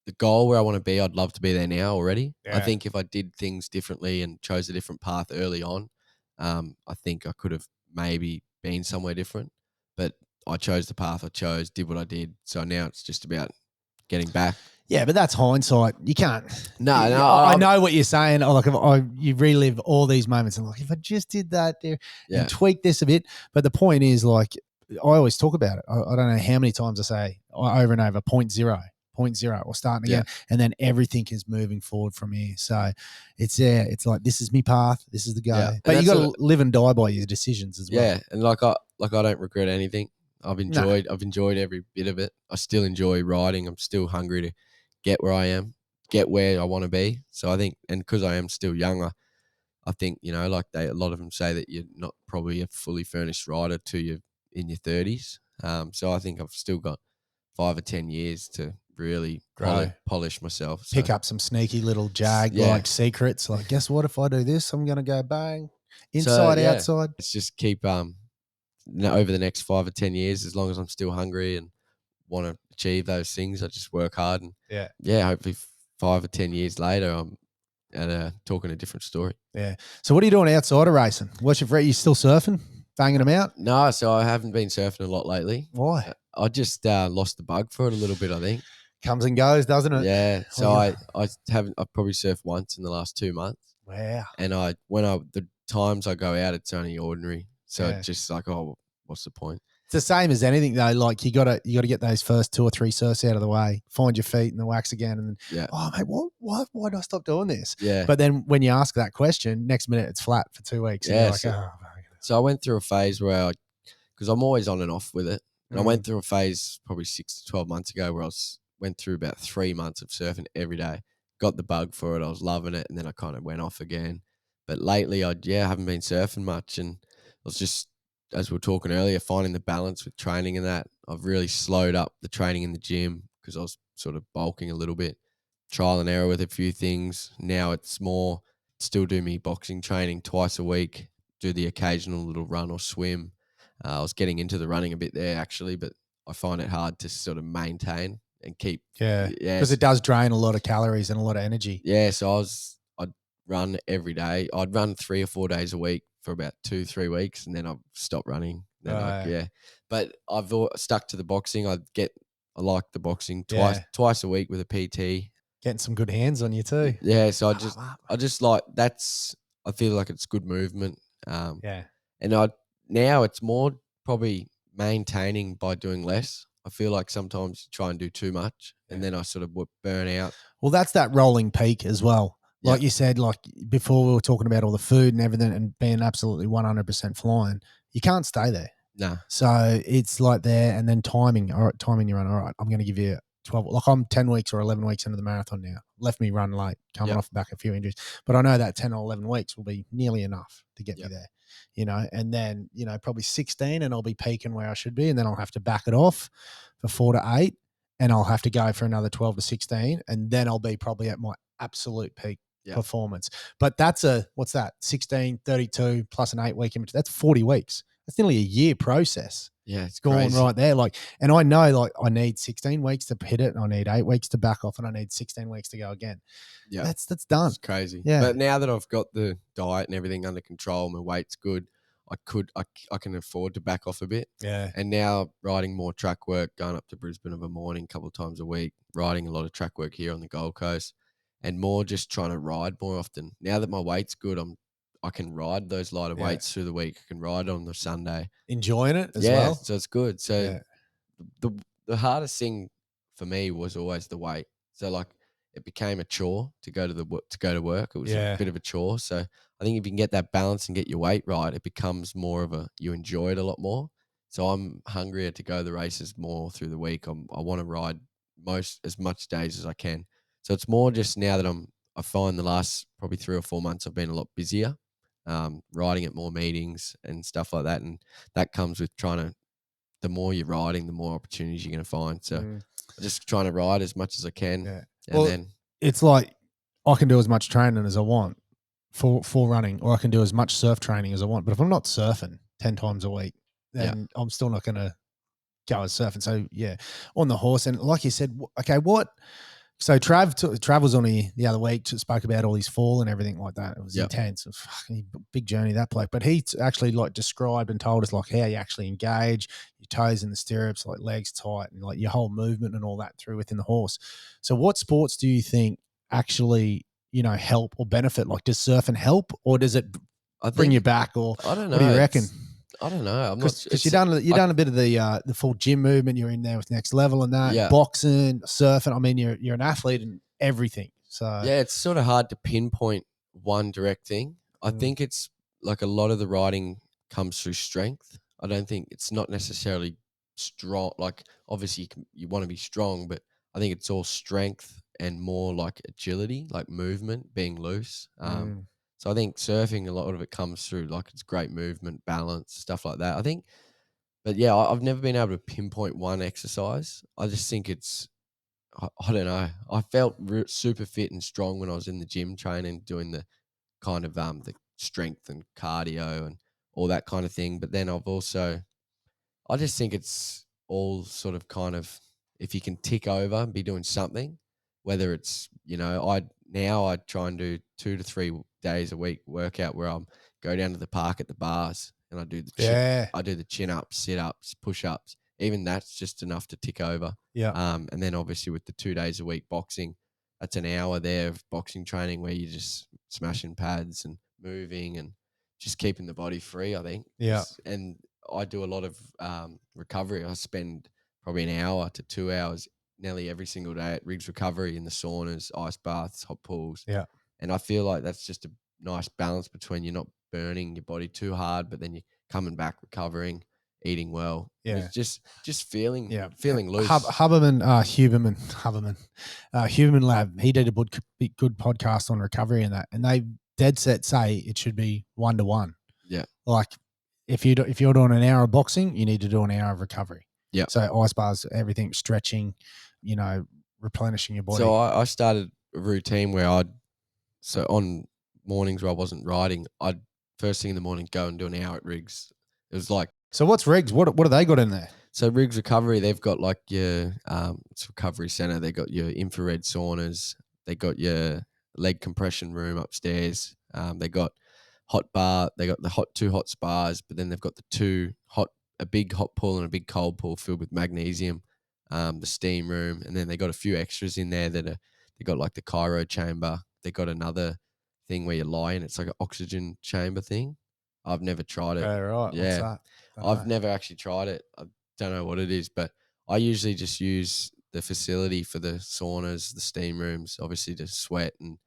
the goal where I want to be. I'd love to be there now already. Yeah. I think if I did things differently and chose a different path early on, I think I could have maybe been somewhere different, but I chose the path I chose, did what I did. So now it's just about getting back. Yeah, but that's hindsight. You can't. No, I know what you're saying. You relive all these moments and like, if I just did that there and tweak this a bit. But the point is, like, I always talk about it. I don't know how many times I say over and over, 0.0, or starting again. And then everything is moving forward from here. So it's there. It's like, this is my path. This is the go. Yeah. But you got to live and die by your decisions as well. Yeah. And I don't regret anything. I've enjoyed every bit of it. I still enjoy riding. I'm still hungry to get where I am, get where I want to be. So I think, and because I am still younger, I think, a lot of them say that you're not probably a fully furnished rider till you're in your 30s. So I think I've still got 5 or 10 years to really polish myself. So. Pick up some sneaky little Jag secrets. Like, guess what? If I do this, I'm going to go bang, inside, outside. Let's just keep over the next 5 or 10 years, as long as I'm still hungry and want to achieve those things, I just work hard and hopefully 5 or 10 years later, I'm talking a different story. Yeah. So what are you doing outside of racing? You still surfing, banging them out? No, so I haven't been surfing a lot lately. Why? I just lost the bug for it a little bit, I think. Comes and goes, doesn't it? Yeah. So I've probably surfed once in the last 2 months. Wow. And the times I go out, it's only ordinary. So it's just like, what's the point? It's the same as anything though. Like you gotta get those first 2 or 3 surfs out of the way, find your feet in the wax again, and then mate, why did I stop doing this? Yeah. But then when you ask that question, next minute it's flat for 2 weeks. And you're like, so I went through a phase where because I'm always on and off with it, and I went through a phase probably 6 to 12 months ago where went through about 3 months of surfing every day, got the bug for it, I was loving it, and then I kind of went off again. But lately I haven't been surfing much, and I was just as we were talking earlier, finding the balance with training and that. I've really slowed up the training in the gym because I was sort of bulking a little bit, trial and error with a few things. Now it's more still do me boxing training twice a week, do the occasional little run or swim. I was getting into the running a bit there actually, but I find it hard to sort of maintain and keep. Yeah, because it does drain a lot of calories and a lot of energy. Yeah, so I'd run every day. I'd run 3 or 4 days a week for about 2-3 weeks, and then I'd stop running. Then but I've stuck to the boxing. I like the boxing twice a week with a PT. Getting some good hands on you too. Yeah, so I just like that's. I feel like it's good movement. And now it's more probably maintaining by doing less. I feel like sometimes you try and do too much, and then I sort of burn out. Well, that's that rolling peak as well. Like you said, like before we were talking about all the food and everything and being absolutely 100% flying, you can't stay there. No. So it's like there and then timing. All right, timing you run. All right, I'm going to give you 12. Like I'm 10 weeks or 11 weeks into the marathon now. Left me run late, coming off the back of a few injuries. But I know that 10 or 11 weeks will be nearly enough to get me there, you know, and then, you know, probably 16 and I'll be peaking where I should be. And then I'll have to back it off for 4 to 8 and I'll have to go for another 12 to 16. And then I'll be probably at my absolute peak performance. But that's 16, 32 plus an 8 week image. That's 40 weeks. That's nearly a year process. Yeah, it's going crazy. right there. Like, and I know like I need 16 weeks to hit it and I need 8 weeks to back off and I need 16 weeks to go again. Yeah. That's done. It's crazy. Yeah. But now that I've got the diet and everything under control, my weight's good, I can afford to back off a bit. Yeah. And now riding more track work, going up to Brisbane of a morning a couple of times a week, riding a lot of track work here on the Gold Coast and more just trying to ride more often. Now that my weight's good, I can ride those lighter weights through the week. I can ride on the Sunday. Enjoying it as well. So it's good. So the hardest thing for me was always the weight. So like it became a chore to go to work. It was a bit of a chore. So I think if you can get that balance and get your weight right, it becomes more of you enjoy it a lot more. So I'm hungrier to go the races more through the week. I want to ride as much days as I can. So it's more just now that I find the last probably 3 or 4 months I've been a lot busier, riding at more meetings and stuff like that. And that comes with the more you're riding, the more opportunities you're going to find. So I'm just trying to ride as much as I can. Yeah. And then it's like I can do as much training as I want for running, or I can do as much surf training as I want. But if I'm not surfing 10 times a week, then I'm still not going to go as surfing. So on the horse. And like you said, okay, so Trav was on here the other week, spoke about all his fall and everything like that. It was intense. It was fucking big journey, that bloke. But he actually like described and told us like how you actually engage, your toes in the stirrups, like legs tight and like your whole movement and all that through within the horse. So what sports do you think actually, you know, help or benefit? Like does surfing help or does it bring you back or I don't know. What do you reckon? I don't know. Because you've done a bit of the full gym movement. You're in there with Next Level and that boxing, surfing. I mean, you're an athlete and everything. So it's sort of hard to pinpoint one direct thing. I think it's like a lot of the riding comes through strength. I don't think it's not necessarily strong. Like obviously you want to be strong, but I think it's all strength and more like agility, like movement, being loose. So I think surfing, a lot of it comes through like it's great movement, balance, stuff like that. I think, but I've never been able to pinpoint one exercise. I just think I don't know. I felt super fit and strong when I was in the gym training, doing the kind of the strength and cardio and all that kind of thing. But then I just think it's all sort of kind of, if you can tick over and be doing something, whether it's, you know, I try and do 2 to 3 days a week workout where I'm go down to the park at the bars and I do the chin ups, sit ups, push ups. Even that's just enough to tick over. Yeah. And then obviously with the 2 days a week boxing, that's an hour there of boxing training where you're just smashing pads and moving and just keeping the body free, I think. Yeah. And I do a lot of recovery. I spend probably an hour to 2 hours nearly every single day at Riggs Recovery in the saunas, ice baths, hot pools. Yeah. And I feel like that's just a nice balance between you're not burning your body too hard, but then you're coming back, recovering, eating well. Yeah. It's just feeling loose. Huberman Lab, he did a good podcast on recovery and that, and they dead set say it should be 1-to-1. Yeah. Like if you're doing an hour of boxing, you need to do an hour of recovery. Yeah. So ice bars, everything, stretching, replenishing your body. So I started a routine where so on mornings where I wasn't riding, I'd first thing in the morning go and do an hour at Riggs. It was like, so what's Riggs? What do they got in there? So Riggs Recovery, they've got like your it's recovery center. They got your infrared saunas. They got your leg compression room upstairs. They got hot bar. They got the two hot spas, but then they've got a big hot pool and a big cold pool filled with magnesium. The steam room, and then they got a few extras in there they got like the cryo chamber. They got another thing where you lie in. It's like an oxygen chamber thing. I've never tried it. Right. Yeah. What's that? I've never actually tried it. I don't know what it is, but I usually just use the facility for the saunas, the steam rooms, obviously to sweat and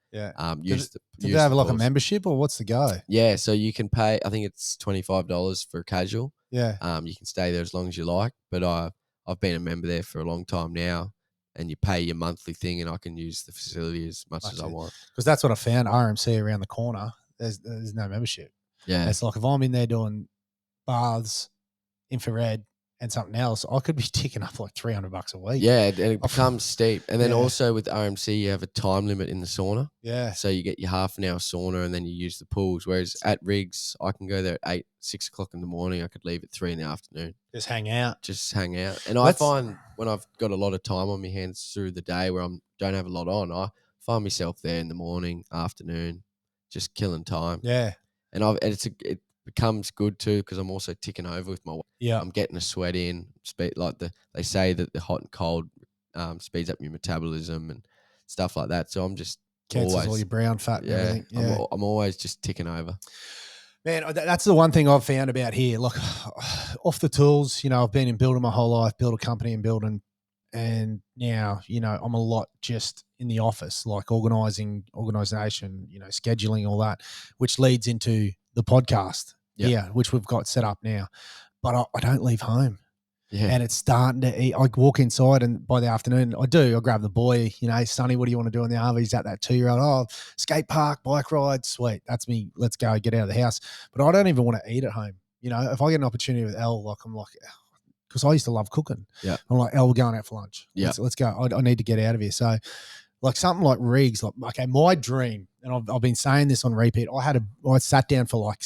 use Do they have like a membership or what's the go? Yeah, so you can pay. I think it's $25 for casual. Yeah. You can stay there as long as you like, but I've been a member there for a long time now, and you pay your monthly thing, and I can use the facility as much as I want. Because that's what I found. RMC around the corner, there's no membership. Yeah, it's like if I'm in there doing baths, infrared, and something else, I could be ticking up like $300 a week. Yeah, and it becomes steep. And then also with RMC, you have a time limit in the sauna. Yeah. So you get your half an hour sauna and then you use the pools. Whereas at Riggs, I can go there at 6 o'clock in the morning. I could leave at 3 in the afternoon. Just hang out. And I find when I've got a lot of time on my hands through the day where I don't have a lot on, I find myself there in the morning, afternoon, just killing time. Yeah. And it becomes good too because I'm also ticking over with my. Yeah, I'm getting a sweat in. They say that the hot and cold speeds up your metabolism and stuff like that. So I'm just cancels all your brown fat and everything. Yeah, I'm always just ticking over. Man, that's the one thing I've found about here. Look, off the tools, I've been in building my whole life, built a company and building, and now, I'm a lot just in the office, like organization, scheduling, all that, which leads into the podcast, which we've got set up now. But I don't leave home. Yeah. And it's starting to eat. I walk inside and by the afternoon, I grab the boy, Sonny, what do you want to do in the RV? He's at that 2-year-old. Oh, skate park, bike ride. Sweet. That's me. Let's go get out of the house. But I don't even want to eat at home. If I get an opportunity with Elle, I'm like, because I used to love cooking. Yeah. I'm like, Elle, we're going out for lunch. Yeah. Let's go. I need to get out of here. So like something like Riggs, like, okay, my dream, and I've been saying this on repeat. I sat down for like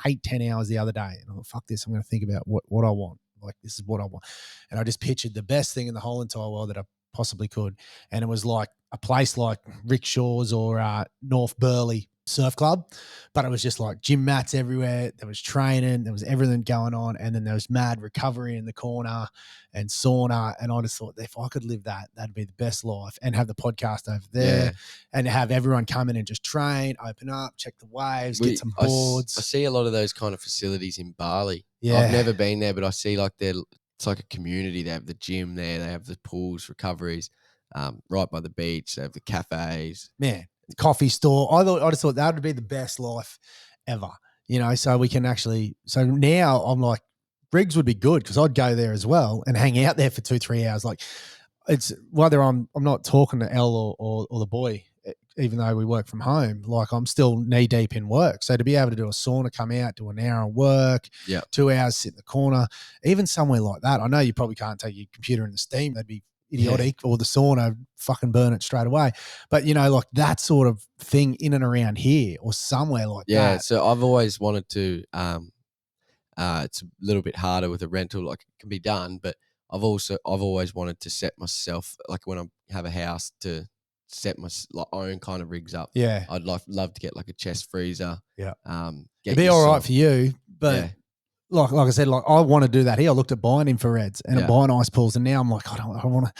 8-10 hours the other day and I thought, fuck this. I'm going to think about what I want. Like, this is what I want. And I just pictured the best thing in the whole entire world that I possibly could. And it was like a place like Rickshaws or North Burleigh Surf Club, but it was just like gym mats everywhere. There was training, there was everything going on. And then there was mad recovery in the corner and sauna. And I just thought, if I could live that, that'd be the best life, and have the podcast over there and have everyone come in and just train, open up, check the waves, get some boards. I see a lot of those kind of facilities in Bali. Yeah. I've never been there, but I see like it's like a community. They have the gym there. They have the pools, recoveries, right by the beach. They have the cafes. Man, coffee store. I just thought that would be the best life ever, so we can actually, so now I'm like, Riggs would be good because I'd go there as well and hang out there for 2-3 hours. Like, it's whether I'm not talking to Elle or the boy, even though we work from home, like I'm still knee deep in work. So to be able to do a sauna, come out, do an hour of work, 2 hours, sit in the corner, even somewhere like that. I know you probably can't take your computer in the steam. That'd be idiotic, or the sauna, fucking burn it straight away. But, like that sort of thing in and around here or somewhere like that. Yeah, so I've always wanted to, it's a little bit harder with a rental, like it can be done, but I've always wanted to set myself, like when I have a house, to set my own kind of rigs up. Yeah. I'd love to get like a chest freezer. Yeah. It'd be all right for you, but like I said, like I want to do that here. I looked at buying infrareds and buying ice pools, and now I'm like, I want to,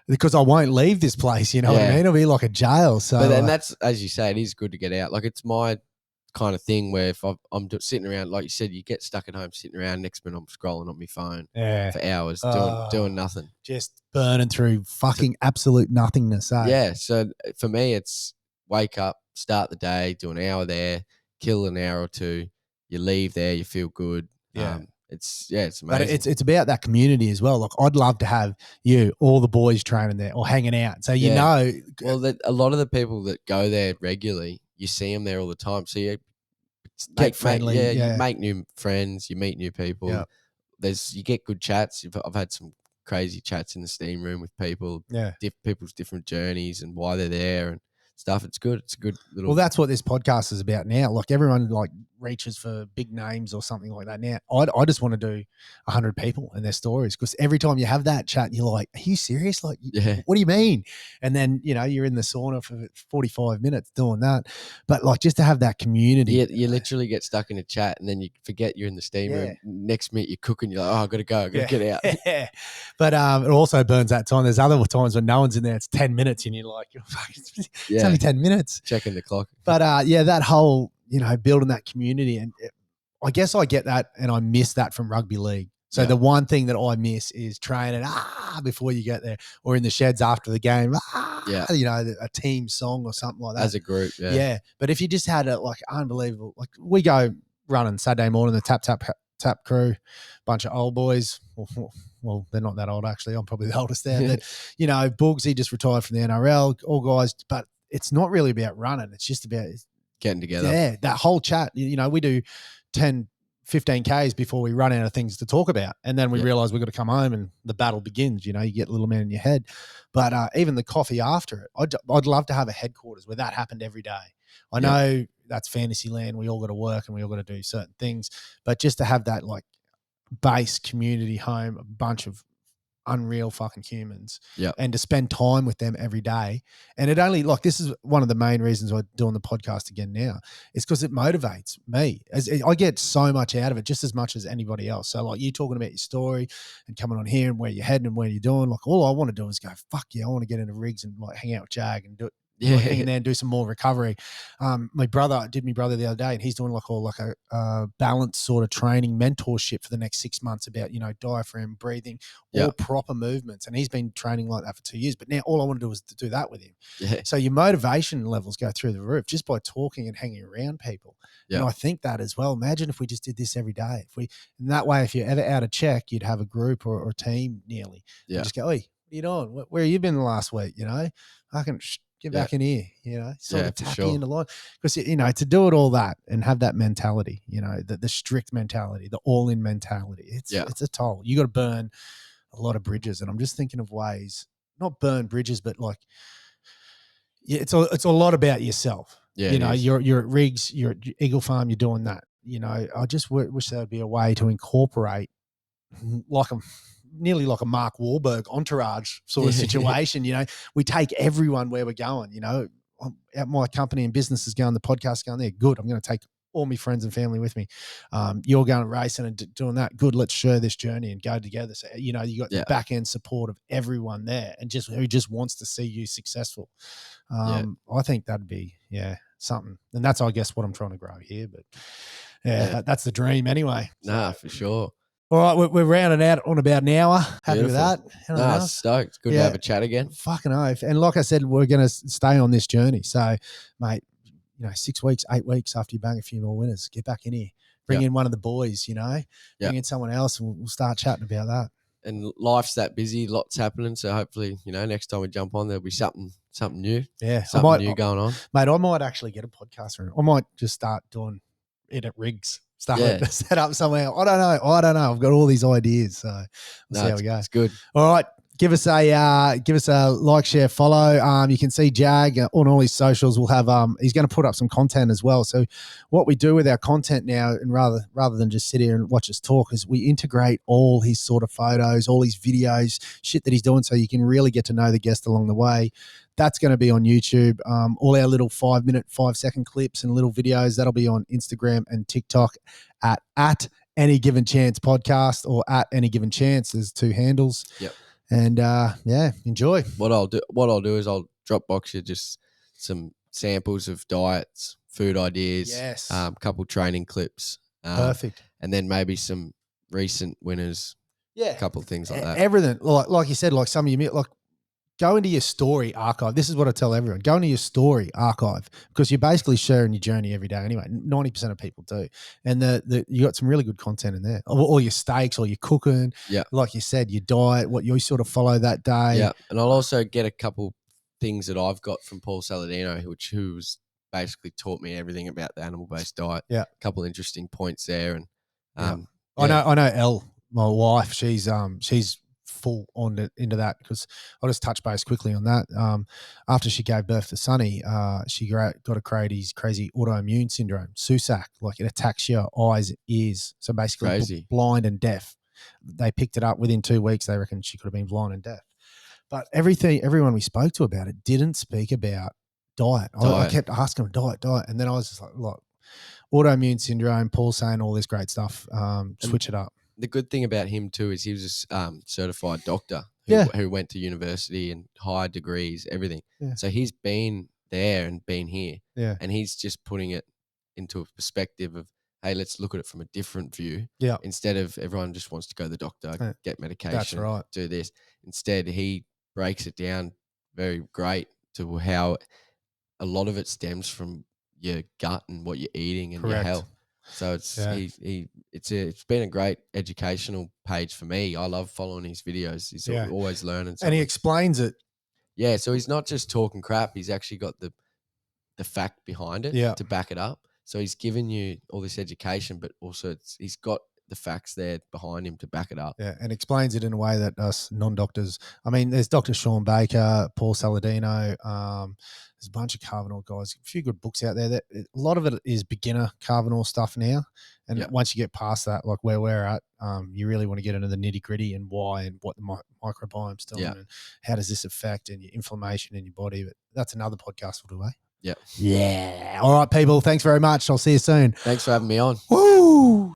because I won't leave this place. You know what I mean? It'll be like a jail. So, but then that's, as you say, it is good to get out. Like it's my kind of thing where if I'm sitting around, like you said, you get stuck at home sitting around. Next minute I'm scrolling on my phone for hours doing nothing, just burning through fucking absolute nothingness. Yeah. So for me, it's wake up, start the day, do an hour there, kill an hour or two. You leave there, you feel good. Yeah. It's amazing. But it's about that community as well. Like I'd love to have all the boys training there or hanging out. So well, a lot of the people that go there regularly, you see them there all the time. So get friendly. You make new friends, you meet new people. Yeah. You get good chats. I've had some crazy chats in the steam room with people. Yeah. People's different journeys and why they're there and stuff. It's good. It's a good little. Well, that's what this podcast is about now. Like everyone reaches for big names or something like that. Now, I just want to do 100 people and their stories, because every time you have that chat, you're like, are you serious? Like, what do you mean? And then, you're in the sauna for 45 minutes doing that. But like, just to have that community. You literally get stuck in a chat and then you forget you're in the steam room. Next minute you're cooking. You're like, oh, I've got to go. I've got to get out. Yeah. But it also burns that time. There's other times when no one's in there. It's 10 minutes and you're like, it's only 10 minutes. Checking the clock. But that whole, building that community, and I guess I get that and I miss that from rugby league. So the one thing that I miss is training before you get there, or in the sheds after the game, a team song or something like that. As a group, yeah. But if you just had it, like, unbelievable, like we go running Saturday morning, the tap crew, bunch of old boys. Well, they're not that old actually. I'm probably the oldest there. But Boogsy just retired from the NRL, all guys. But it's not really about running. It's just about getting together. Yeah, that whole chat. We do 10, 15 Ks before we run out of things to talk about. And then we realize we've got to come home and the battle begins. You get a little man in your head. But even the coffee after it, I'd love to have a headquarters where that happened every day. I know that's fantasy land. We all got to work and we all got to do certain things. But just to have that like base community home, a bunch of unreal fucking humans, and to spend time with them every day. And it only, like, this is one of the main reasons I'm doing the podcast again now, is because it motivates me. I get so much out of it, just as much as anybody else. So like you talking about your story and coming on here and where you're heading and where you're doing, like, all I want to do is go, fuck yeah, I want to get into rigs and like hang out with Jag and do it. Hang in there and do some more recovery. My brother the other day, and he's doing a balanced sort of training mentorship for the next 6 months about, diaphragm, breathing, all proper movements. And he's been training like that for 2 years. But now all I want to do is to do that with him. Yeah. So your motivation levels go through the roof just by talking and hanging around people. Yeah. And I think that as well. Imagine if we just did this every day. In that way, if you're ever out of check, you'd have a group or a team nearly. Yeah. Just go, hey, what are you doing? Where have you been the last week? I can get back in here, sort of tap you into line. Because, to do it all that and have that mentality, the strict mentality, the all-in mentality, it's a toll. You got to burn a lot of bridges. And I'm just thinking of ways, not burn bridges, but like, it's a lot about yourself. Yeah, you're at Rigs, you're at Eagle Farm, you're doing that. I just wish there would be a way to incorporate nearly like a Mark Wahlberg entourage sort of situation. We take everyone where we're going. At my company and business is going, the podcast is going there. Good. I'm going to take all my friends and family with me. You're going racing and doing that. Good. Let's share this journey and go together. So, you got the back end support of everyone there and who just wants to see you successful. I think that'd be, something. And that's, I guess, what I'm trying to grow here. But that's the dream anyway. Nah, for sure. All right, we're rounding out on about an hour. Happy with that? Stoked. Good to have a chat again. Fucking oath. And like I said, we're going to stay on this journey. So, mate, 6 weeks, 8 weeks after you bang a few more winners, get back in here. Bring in one of the boys, bring in someone else and we'll start chatting about that. And life's that busy, lots happening. So hopefully, next time we jump on, there'll be something new. Yeah. Something new going on. Mate, I might actually get a podcast room. I might just start doing it at Rigs. Set up somewhere. I don't know. I've got all these ideas. So we'll see how we go. It's good. All right. Give us a like, share, follow. You can see Jag on all his socials. We'll have he's going to put up some content as well. So what we do with our content now, and rather than just sit here and watch us talk, is we integrate all his sort of photos, all his videos, shit that he's doing, so you can really get to know the guest along the way. That's going to be on YouTube. All our little 5-minute, 5-second clips and little videos, that'll be on Instagram and TikTok at Any Given Chance Podcast, or at Any Given Chance. There's 2 handles. Yep. And enjoy. What I'll do is I'll drop box you just some samples of diets, food ideas, couple training clips. Perfect. And then maybe some recent winners. Yeah. A couple of things like that. Everything. Like you said, like some of you, like, go into your story archive. This is what I tell everyone. Go into your story archive, because you're basically sharing your journey every day anyway. 90% of people do. And you got some really good content in there. All your steaks, or your cooking. Yeah. Like you said, your diet, what you sort of follow that day. Yeah. And I'll also get a couple things that I've got from Paul Saladino, who was basically taught me everything about the animal-based diet. Yeah. A couple of interesting points there. And I know Elle, my wife, she's full on into that, because I'll just touch base quickly on that. After she gave birth to Sonny, she got a crazy autoimmune syndrome, SUSAC, like it attacks your eyes, ears. So basically blind and deaf. They picked it up within 2 weeks. They reckon she could have been blind and deaf. But everyone we spoke to about it didn't speak about diet. I kept asking them diet. And then I was just like, look, autoimmune syndrome, Paul saying all this great stuff, switch it up. The good thing about him too is he was a certified doctor who went to university and high degrees, everything. Yeah. So he's been there and been here. Yeah. And he's just putting it into a perspective of, hey, let's look at it from a different view. Yeah. Instead of everyone just wants to go to the doctor, get medication, that's right, do this. Instead, he breaks it down very great to how a lot of it stems from your gut and what you're eating and your health. So it's it's been a great educational page for me. I love following his videos. He's always learning something. And he explains it. Yeah, so he's not just talking crap. He's actually got the fact behind it to back it up. So he's giving you all this education, but also he's got the facts there behind him to back it up. Yeah, and explains it in a way that us non-doctors, I mean, there's Dr. Sean Baker, Paul Saladino, there's a bunch of carnivore guys, a few good books out there. That a lot of it is beginner carnivore stuff now. And once you get past that, like where we're at, you really want to get into the nitty gritty and why and what the microbiome's doing and how does this affect and your inflammation in your body. But that's another podcast we'll do, eh? Yeah. Yeah. All right, people. Thanks very much. I'll see you soon. Thanks for having me on. Woo!